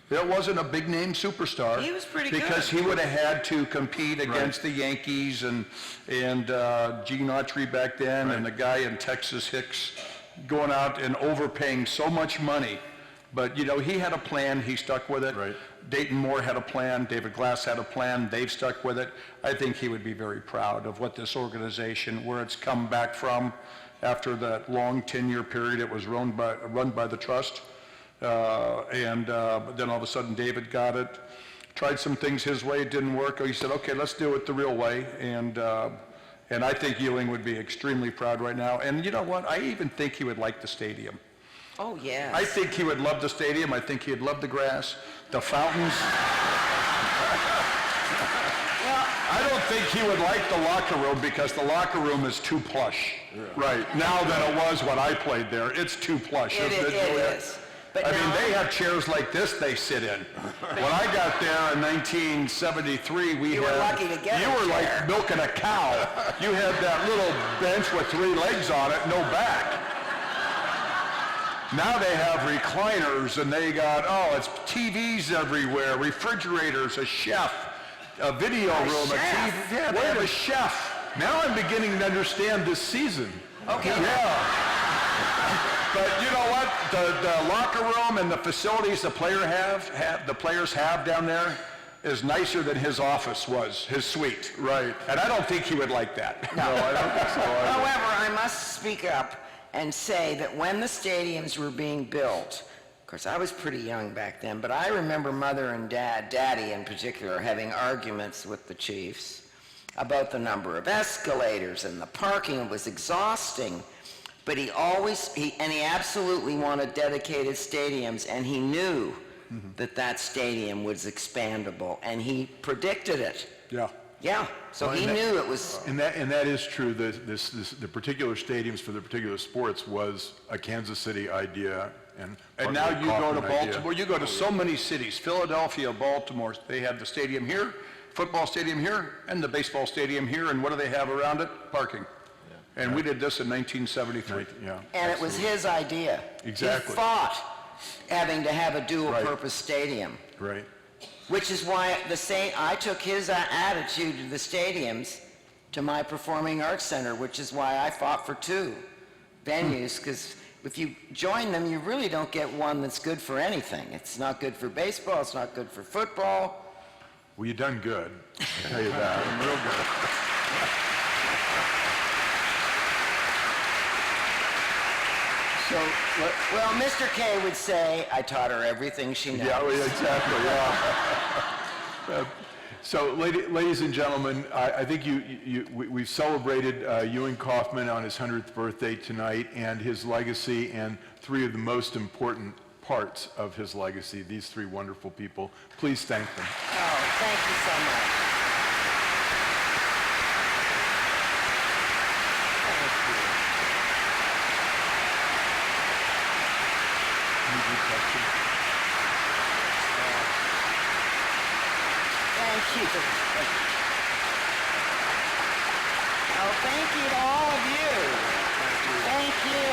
It wasn't a big name superstar. He was pretty good. Because he would have had to compete against the Yankees and Gene Autry back then, and the guy in Texas, Hicks, going out and overpaying so much money. But, he had a plan. He stuck with it. Right. Dayton Moore had a plan. David Glass had a plan. They've stuck with it. I think he would be very proud of what this organization, where it's come back from after that long 10-year period. It was run by the trust. But then all of a sudden David got it, tried some things his way. It didn't work. He said, okay, let's do it the real way. And I think Ewing would be extremely proud right now. And you know what? I even think he would like the stadium. Oh, yes. I think he would love the stadium. I think he'd love the grass, the fountains. I don't think he would like the locker room, because the locker room is too plush. Yeah. Right. Now that it was when I played there, it's too plush. It is. But I mean, they have chairs like this they sit in. When I got there in 1973, you were lucky to get you were like milking a cow. You had that little bench with 3 legs on it, no back. Now they have recliners, and they got, it's TVs everywhere, refrigerators, a chef, a video room, a TV. Yeah, they have a chef. Now I'm beginning to understand this season. Okay. Yeah. But you know what? The locker room and the facilities the players have down there is nicer than his office was, his suite. Right. And I don't think he would like that. No, I don't think so either. However, I must speak up and say that when the stadiums were being built, of course I was pretty young back then, but I remember Mother and Daddy in particular, having arguments with the Chiefs about the number of escalators and the parking. It was exhausting. But he absolutely wanted dedicated stadiums, and he knew that stadium was expandable, and he predicted it. Yeah. Yeah, so he knew it was, And that is true. The particular stadiums for the particular sports was a Kansas City idea, and And now partly you a go to Kaufman idea. Baltimore, you go to so many cities, Philadelphia, Baltimore, they have the stadium here, football stadium here, and the baseball stadium here, and what do they have around it? Parking. And we did this in 1973. Yeah. and it was his idea. Exactly. He fought having to have a dual-purpose stadium, Right. which is why I took his attitude to the stadiums to my Performing Arts Center, which is why I fought for 2 venues, because if you join them, you really don't get one that's good for anything. It's not good for baseball, it's not good for football. Well, you done good. I'll tell you that. Real good. So, Well, Mr. K would say, I taught her everything she knows. yeah, well, exactly, yeah. So, ladies and gentlemen, I think we've celebrated Ewing Kauffman on his 100th birthday tonight, and his legacy, and 3 of the most important parts of his legacy, these 3 wonderful people. Please thank them. Oh, thank you so much. Thank you. Thank you. Oh, thank you to all of you. Thank you.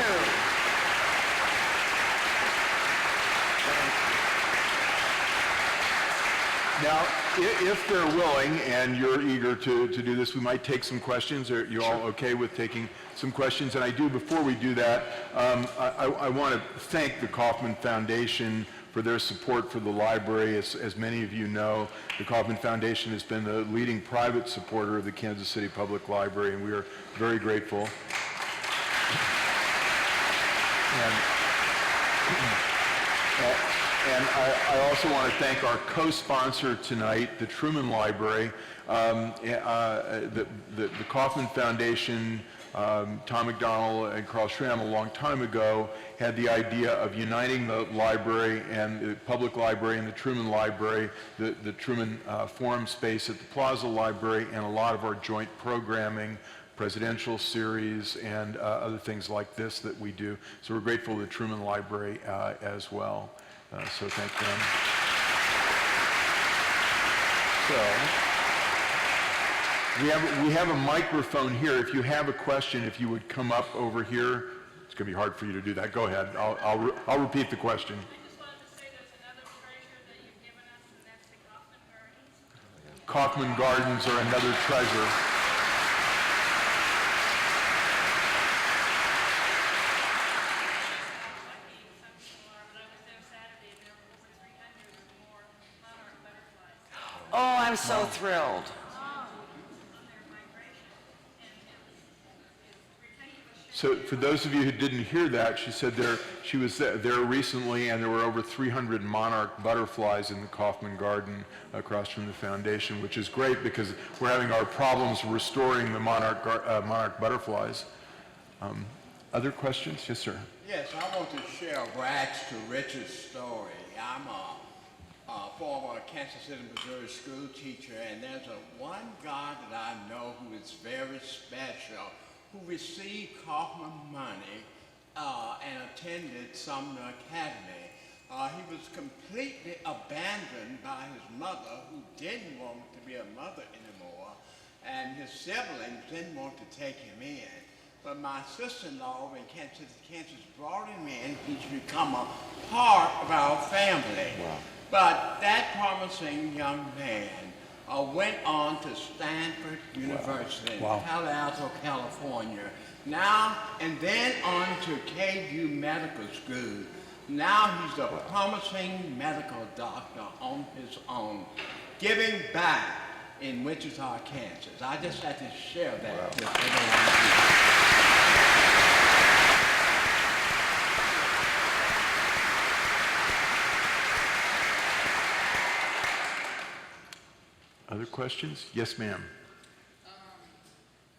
Now, if they're willing and you're eager to do this, we might take some questions. Are you all okay with taking some questions? And I do, before we do that, I want to thank the Kaufman Foundation for their support for the library. As many of you know, the Kaufman Foundation has been the leading private supporter of the Kansas City Public Library, and we are very grateful. And I also want to thank our co-sponsor tonight, the Truman Library. The Kaufman Foundation, Tom McDonald and Carl Schramm a long time ago had the idea of uniting the library and the public library and the Truman Library, the Truman Forum space at the Plaza Library, and a lot of our joint programming, presidential series, and other things like this that we do. So we're grateful to the Truman Library as well. So thank them. So we have a microphone here. If you have a question, if you would come up over here. It's going to be hard for you to do that. Go ahead. I'll repeat the question. I just wanted to say there's another treasure that you've given us, and that's the Kaufman Kaufman Gardens. Gardens are another treasure. Oh, I'm so thrilled. So for those of you who didn't hear that, she said she was there recently, and there were over 300 monarch butterflies in the Kaufman Garden across from the foundation, which is great because we're having our problems restoring the monarch butterflies. Other questions? Yes, sir. Yes, I want to share a rags to riches story. I'm a former Kansas City, Missouri school teacher, and there's one guy that I know who is very special, who received Kaufman money and attended Sumner Academy. He was completely abandoned by his mother, who didn't want to be a mother anymore, and his siblings didn't want to take him in. But my sister-in-law in Kansas brought him in. He's become a part of our family. Wow. But that promising young man went on to Stanford University in Palo Alto, California. Now, and then on to KU Medical School. Now he's a promising medical doctor on his own, giving back in Wichita, Kansas. I just had to share that with everyone. Other questions? Yes, ma'am.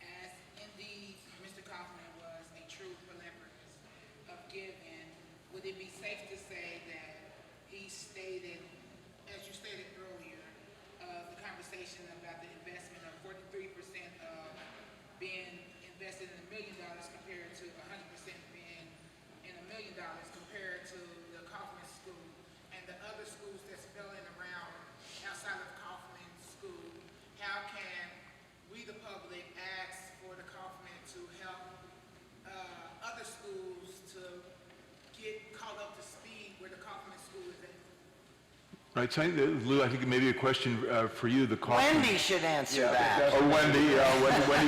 As indeed Mr. Kaufman was a true philanthropist of giving, would it be safe to say that he stated Right, so Lou, I think maybe a question for you, the Kaufman. Wendy should answer that. Oh, Wendy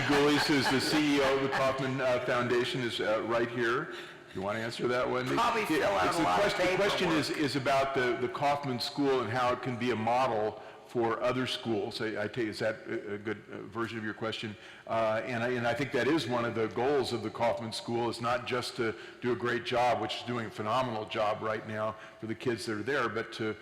Goulias is the CEO of the Kaufman Foundation, is right here. You want to answer that, Wendy? Probably fill out a lot of The question paperwork. is about the Kaufman School and how it can be a model for other schools. I take, is that a good version of your question? And I think that is one of the goals of the Kaufman School, is not just to do a great job, which is doing a phenomenal job right now for the kids that are there, but to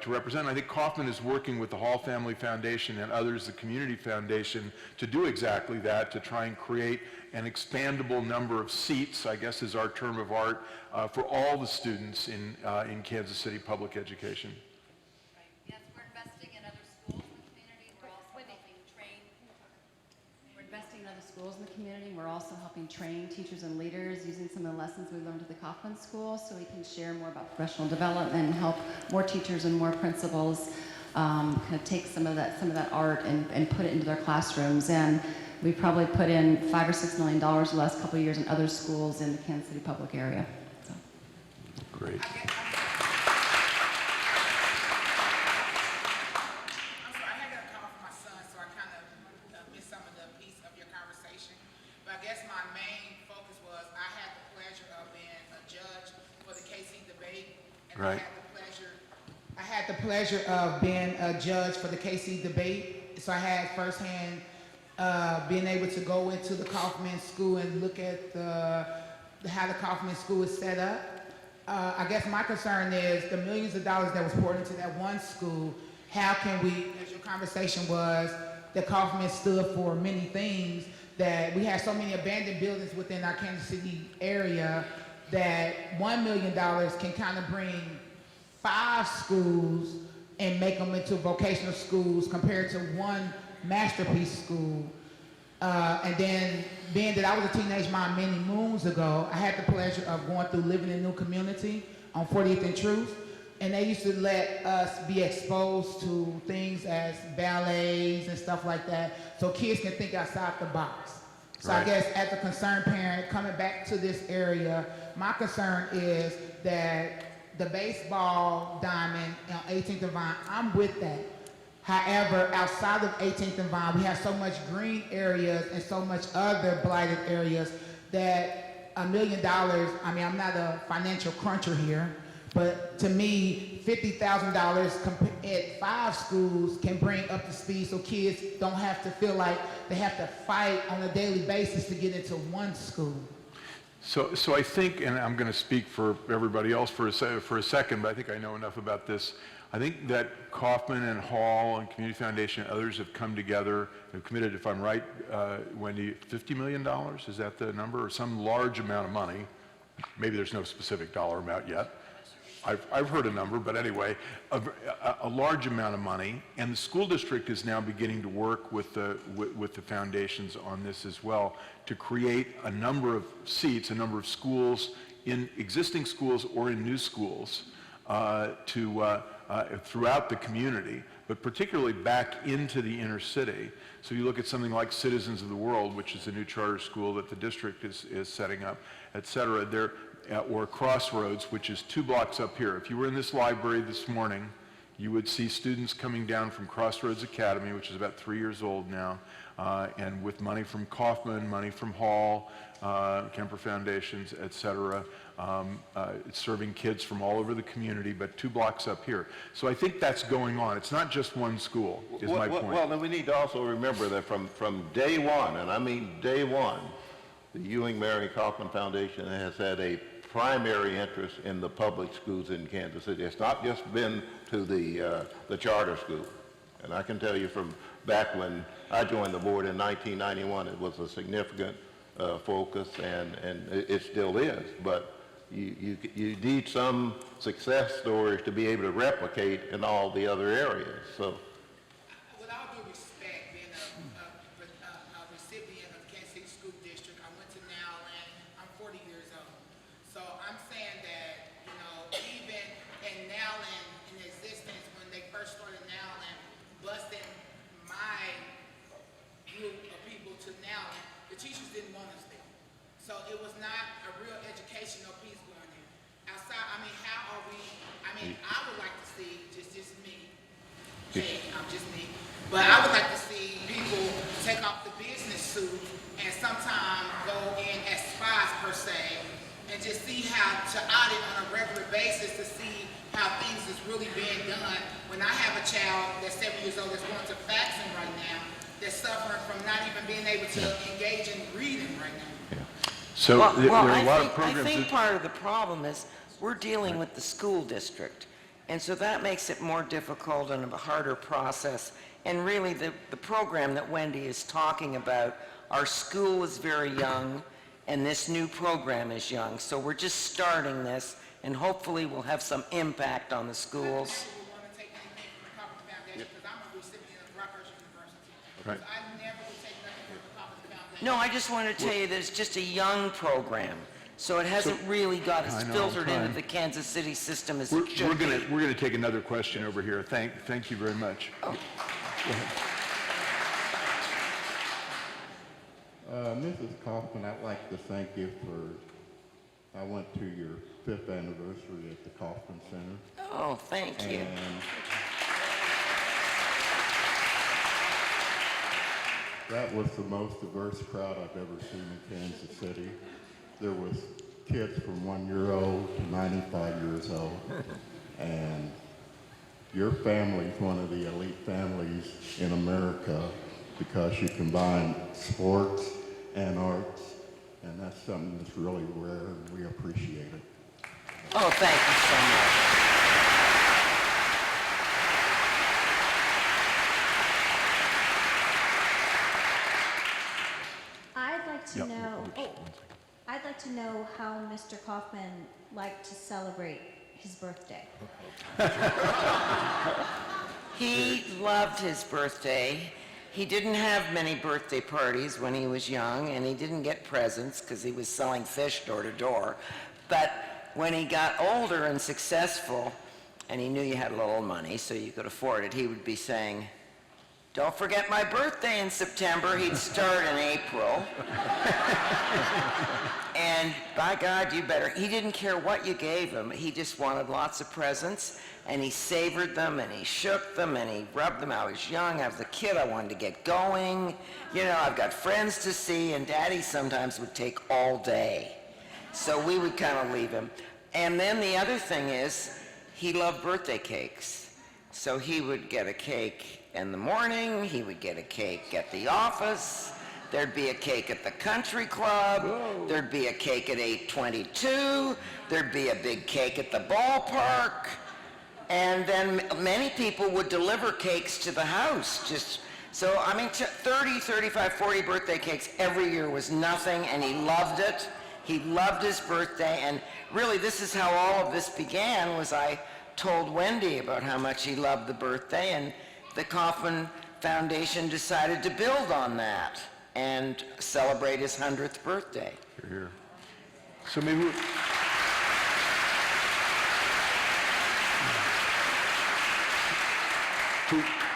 represent. I think Kaufman is working with the Hall Family Foundation and others, the Community Foundation, to do exactly that, to try and create an expandable number of seats, I guess is our term of art, for all the students in Kansas City public education. Right. Yes, we're investing in other schools in the community. We're also helping train. We're investing in other schools in the community. We're also helping train teachers and leaders using some of the lessons we learned at the Kaufman School, so we can share more about professional development and help more teachers and more principals kind of take some of that art and put it into their classrooms. And we probably put in $5 or $6 million the last couple of years in other schools in the Kansas City public area. So. Great. I'm sorry, I had got a call from my son, so I kind of missed some of the piece of your conversation. But I guess my main focus was I had the pleasure of being a judge for the KC debate. And Right. I had the pleasure of being a judge for the KC debate. So I had firsthand being able to go into the Kaufman School and look at how the Kaufman School is set up. I guess my concern is the millions of dollars that was poured into that one school. How can we, as your conversation was, the Kaufman stood for many things, that we have so many abandoned buildings within our Kansas City area that $1 million can kind of bring 5 schools and make them into vocational schools compared to one masterpiece school. And then, being that I was a teenage mom many moons ago, I had the pleasure of going through Living in New Community on 40th and Truth. And they used to let us be exposed to things as ballets and stuff like that, so kids can think outside the box. So I Right. guess as a concerned parent coming back to this area, my concern is that the baseball diamond on 18th and Vine, I'm with that. However, outside of 18th and Vine, we have so much green areas and so much other blighted areas that $1 million, I mean, I'm not a financial cruncher here, but to me, $50,000 at 5 schools can bring up to speed so kids don't have to feel like they have to fight on a daily basis to get into one school. So I think, and I'm going to speak for everybody else for a second, but I think I know enough about this. I think that Kaufman and Hall and Community Foundation and others have come together and committed, if I'm right, Wendy, $50 million? Is that the number? Or some large amount of money? Maybe there's no specific dollar amount yet. I've heard a number, but anyway, a large amount of money, and the school district is now beginning to work with the foundations on this as well to create a number of seats, a number of schools in existing schools or in new schools throughout the community, but particularly back into the inner city. So you look at something like Citizens of the World, which is a new charter school that the district is setting up, et cetera. Or Crossroads, which is 2 blocks up here. If you were in this library this morning, you would see students coming down from Crossroads Academy, which is about 3 years old now, and with money from Kaufman, money from Hall, Kemper Foundations, et cetera. It's serving kids from all over the community, but 2 blocks up here. So I think that's going on. It's not just one school, is my point. Well, then we need to also remember that from day one, and I mean day one, the Ewing Marion Kauffman Foundation has had a primary interest in the public schools in Kansas City. It's not just been to the charter school. And I can tell you from back when I joined the board in 1991, it was a significant focus, and it still is. But you need some success stories to be able to replicate in all the other areas. So. With all due respect, being a recipient of the Kansas City School District, I went to Nowland. I'm 40 years old. So I'm saying that, you know, even in Nowland in existence, when they first started Nowland, busing my group of people to Nowland, the teachers didn't want us there. So it was not a real educational piece going there. outside, I mean, how are we, I mean, I would like to see, just me, Jay, I'm just me, but I would like to see people take off the business suit and sometimes go in as spies per se, and just see how to audit on a regular basis to see how things is really being done. When I have a child that's 7 years old that's going to faxing right now, that's suffering from not even being able to engage in reading right now. So Well, there are a lot of I programs think that... part of the problem is we're dealing with the school district. And so that makes it more difficult and a harder process. And really, the program that Wendy is talking about, our school is very young, and this new program is young. So we're just starting this, and hopefully we'll have some impact on the schools. I never would want to take anything from the Kaufman Foundation because I'm a recipient of Rutgers University. Right. I never would take nothing from the Kaufman Foundation. No, I just want to tell you that it's just a young program. So it hasn't really got I as know, filtered into time. the Kansas City system as We're it should be. gonna take another question over here. Thank you very much. Mrs. Kaufman, I'd like to thank you for, I went to your 5th anniversary at the Kaufman Center. Oh, thank you. And that was the most diverse crowd I've ever seen in Kansas City. There was kids from 1 year old to 95 years old. And your family is one of the elite families in America because you combine sports and arts, and that's something that's really rare, and we appreciate it. Oh, thank you so much. I'd like to know how Mr. Kaufman liked to celebrate his birthday. He loved his birthday. He didn't have many birthday parties when he was young, and he didn't get presents because he was selling fish door to door. But when he got older and successful, and he knew you had a little money so you could afford it, he would be saying, "Don't forget my birthday in September." He'd start in April. And by God, you better. He didn't care what you gave him. He just wanted lots of presents, and he savored them, and he shook them, and he rubbed them. I was young. I was a kid. I wanted to get going. You know, I've got friends to see, and Daddy sometimes would take all day. So we would kind of leave him. And then the other thing is, he loved birthday cakes. So he would get a cake in the morning. He would get a cake at the office. There'd be a cake at the country club. Whoa. There'd be a cake at 822. There'd be a big cake at the ballpark. And then many people would deliver cakes to the house. So, I mean, 30, 35, 40 birthday cakes every year was nothing, and he loved it. He loved his birthday, and really this is how all of this began, was I told Wendy about how much he loved the birthday, and the Kaufman Foundation decided to build on that and celebrate his 100th birthday. Here. So maybe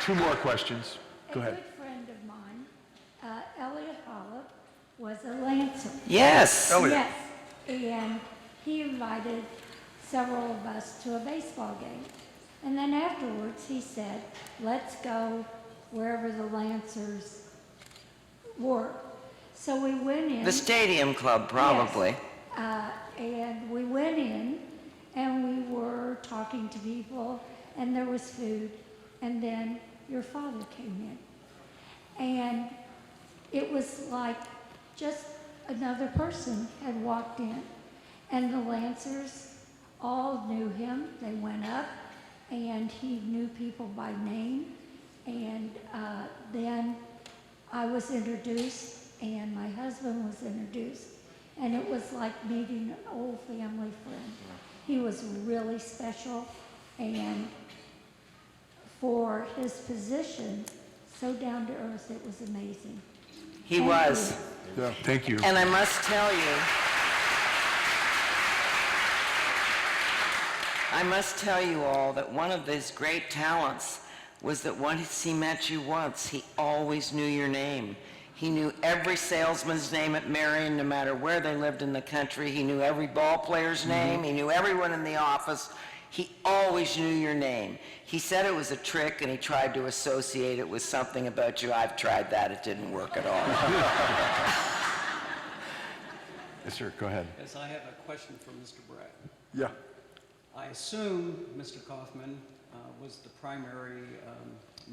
two more questions. Go ahead. A good friend of mine, Elliot Hollop, was a Lancer. Yes. Elliot. Yes, and he invited several of us to a baseball game. And then afterwards, he said, "Let's go wherever the Lancers were." So we went in. The Stadium Club, probably. Yes. And we went in, and we were talking to people, and there was food, and then your father came in. And it was like just another person had walked in. And the Lancers all knew him. They went up, and he knew people by name. And then I was introduced, and my husband was introduced. And it was like meeting an old family friend. He was really special, and for his position, so down to earth, it was amazing. He Thank was. you. Yeah, thank you. And I must tell you all that one of his great talents was that once he met you once, he always knew your name. He knew every salesman's name at Marion, no matter where they lived in the country. He knew every ball player's name. He knew everyone in the office. He always knew your name. He said it was a trick, and he tried to associate it with something about you. I've tried that. It didn't work at all. Yes, sir, go ahead. Yes, I have a question for Mr. Brett. Yeah. I assume Mr. Kaufman was the primary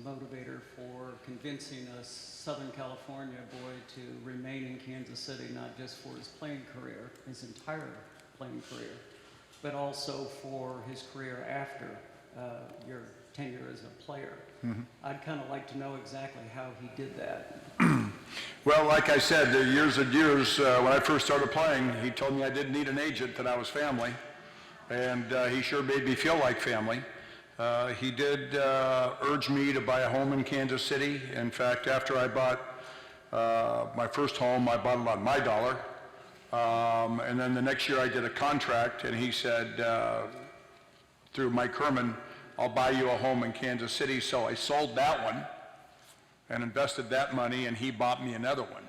motivator for convincing a Southern California boy to remain in Kansas City, not just for his playing career, his entire playing career, but also for his career after your tenure as a player. I'd kind of like to know exactly how he did that. Well, like I said, the years and years, when I first started playing, he told me I didn't need an agent, that I was family. And he sure made me feel like family. He did urge me to buy a home in Kansas City. In fact, after I bought my first home, I bought it on my dollar. And then the next year I did a contract, and he said, through Mike Herman, I'll buy you a home in Kansas City. So I sold that one and invested that money, and he bought me another one.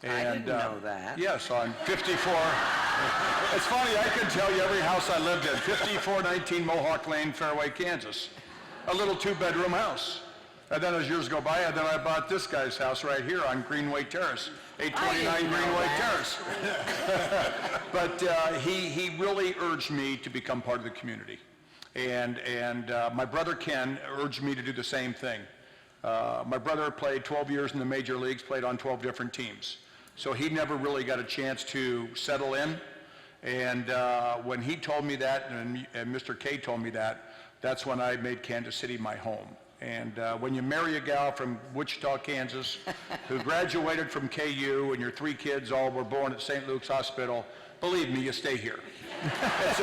And, I didn't know that. Yes, on 54. It's funny, I can tell you every house I lived in. 5419 Mohawk Lane, Fairway, Kansas. A little two-bedroom house. And then as years go by, and then I bought this guy's house right here on Greenway Terrace, 829 Greenway Terrace. But he really urged me to become part of the community. And my brother Ken urged me to do the same thing. My brother played 12 years in the major leagues, played on 12 different teams. So he never really got a chance to settle in. And when he told me that, and Mr. K told me that, that's when I made Kansas City my home. And when you marry a gal from Wichita, Kansas, who graduated from KU, and your three kids all were born at St. Luke's Hospital, believe me, you stay here. It's,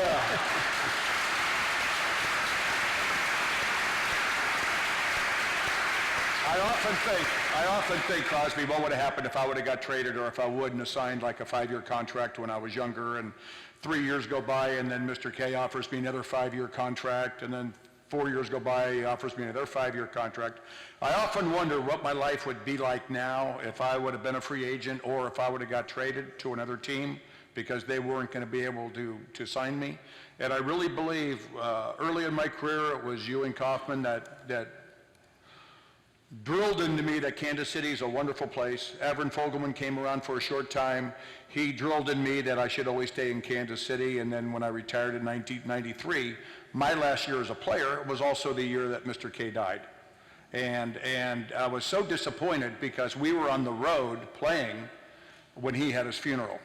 I often think, Crosby, what would have happened if I would have got traded, or if I wouldn't have signed like a 5-year contract when I was younger, and 3 years go by, and then Mr. K offers me another 5-year contract, and then 4 years go by, he offers me another 5-year contract. I often wonder what my life would be like now if I would have been a free agent, or if I would have got traded to another team, because they weren't going to be able to sign me. And I really believe early in my career it was Ewing Kauffman that drilled into me that Kansas City is a wonderful place. Avron Fogelman came around for a short time. He drilled in me that I should always stay in Kansas City. And then when I retired in 1993, my last year as a player was also the year that Mr. K died. And I was so disappointed because we were on the road playing when he had his funeral.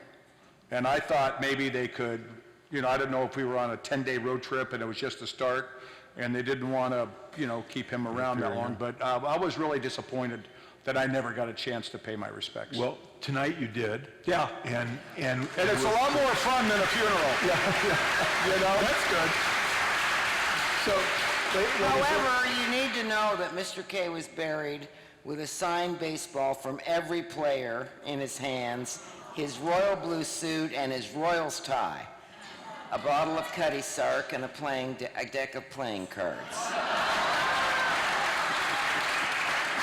And I thought maybe they could, I didn't know if we were on a 10-day road trip and it was just the start, and they didn't want to, keep him around that long. But I was really disappointed that I never got a chance to pay my respects. Well, tonight you did. Yeah. And It's a lot more fun than a funeral. Yeah. That's good. So, However, you need to know that Mr. K was buried with a signed baseball from every player in his hands, his royal blue suit, and his Royals tie, a bottle of Cutty Sark, and a deck of playing cards.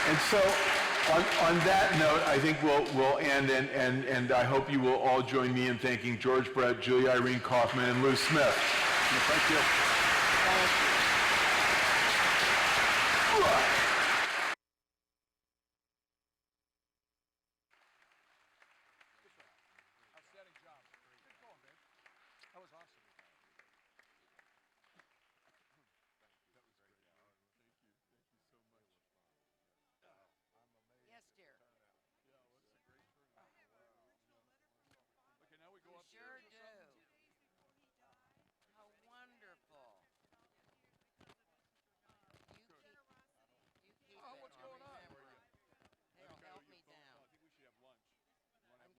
And so, on that note, I think we'll end, and I hope you will all join me in thanking George Brett, Julia Irene Kauffman, and Lou Smith. Thank you. Thank you.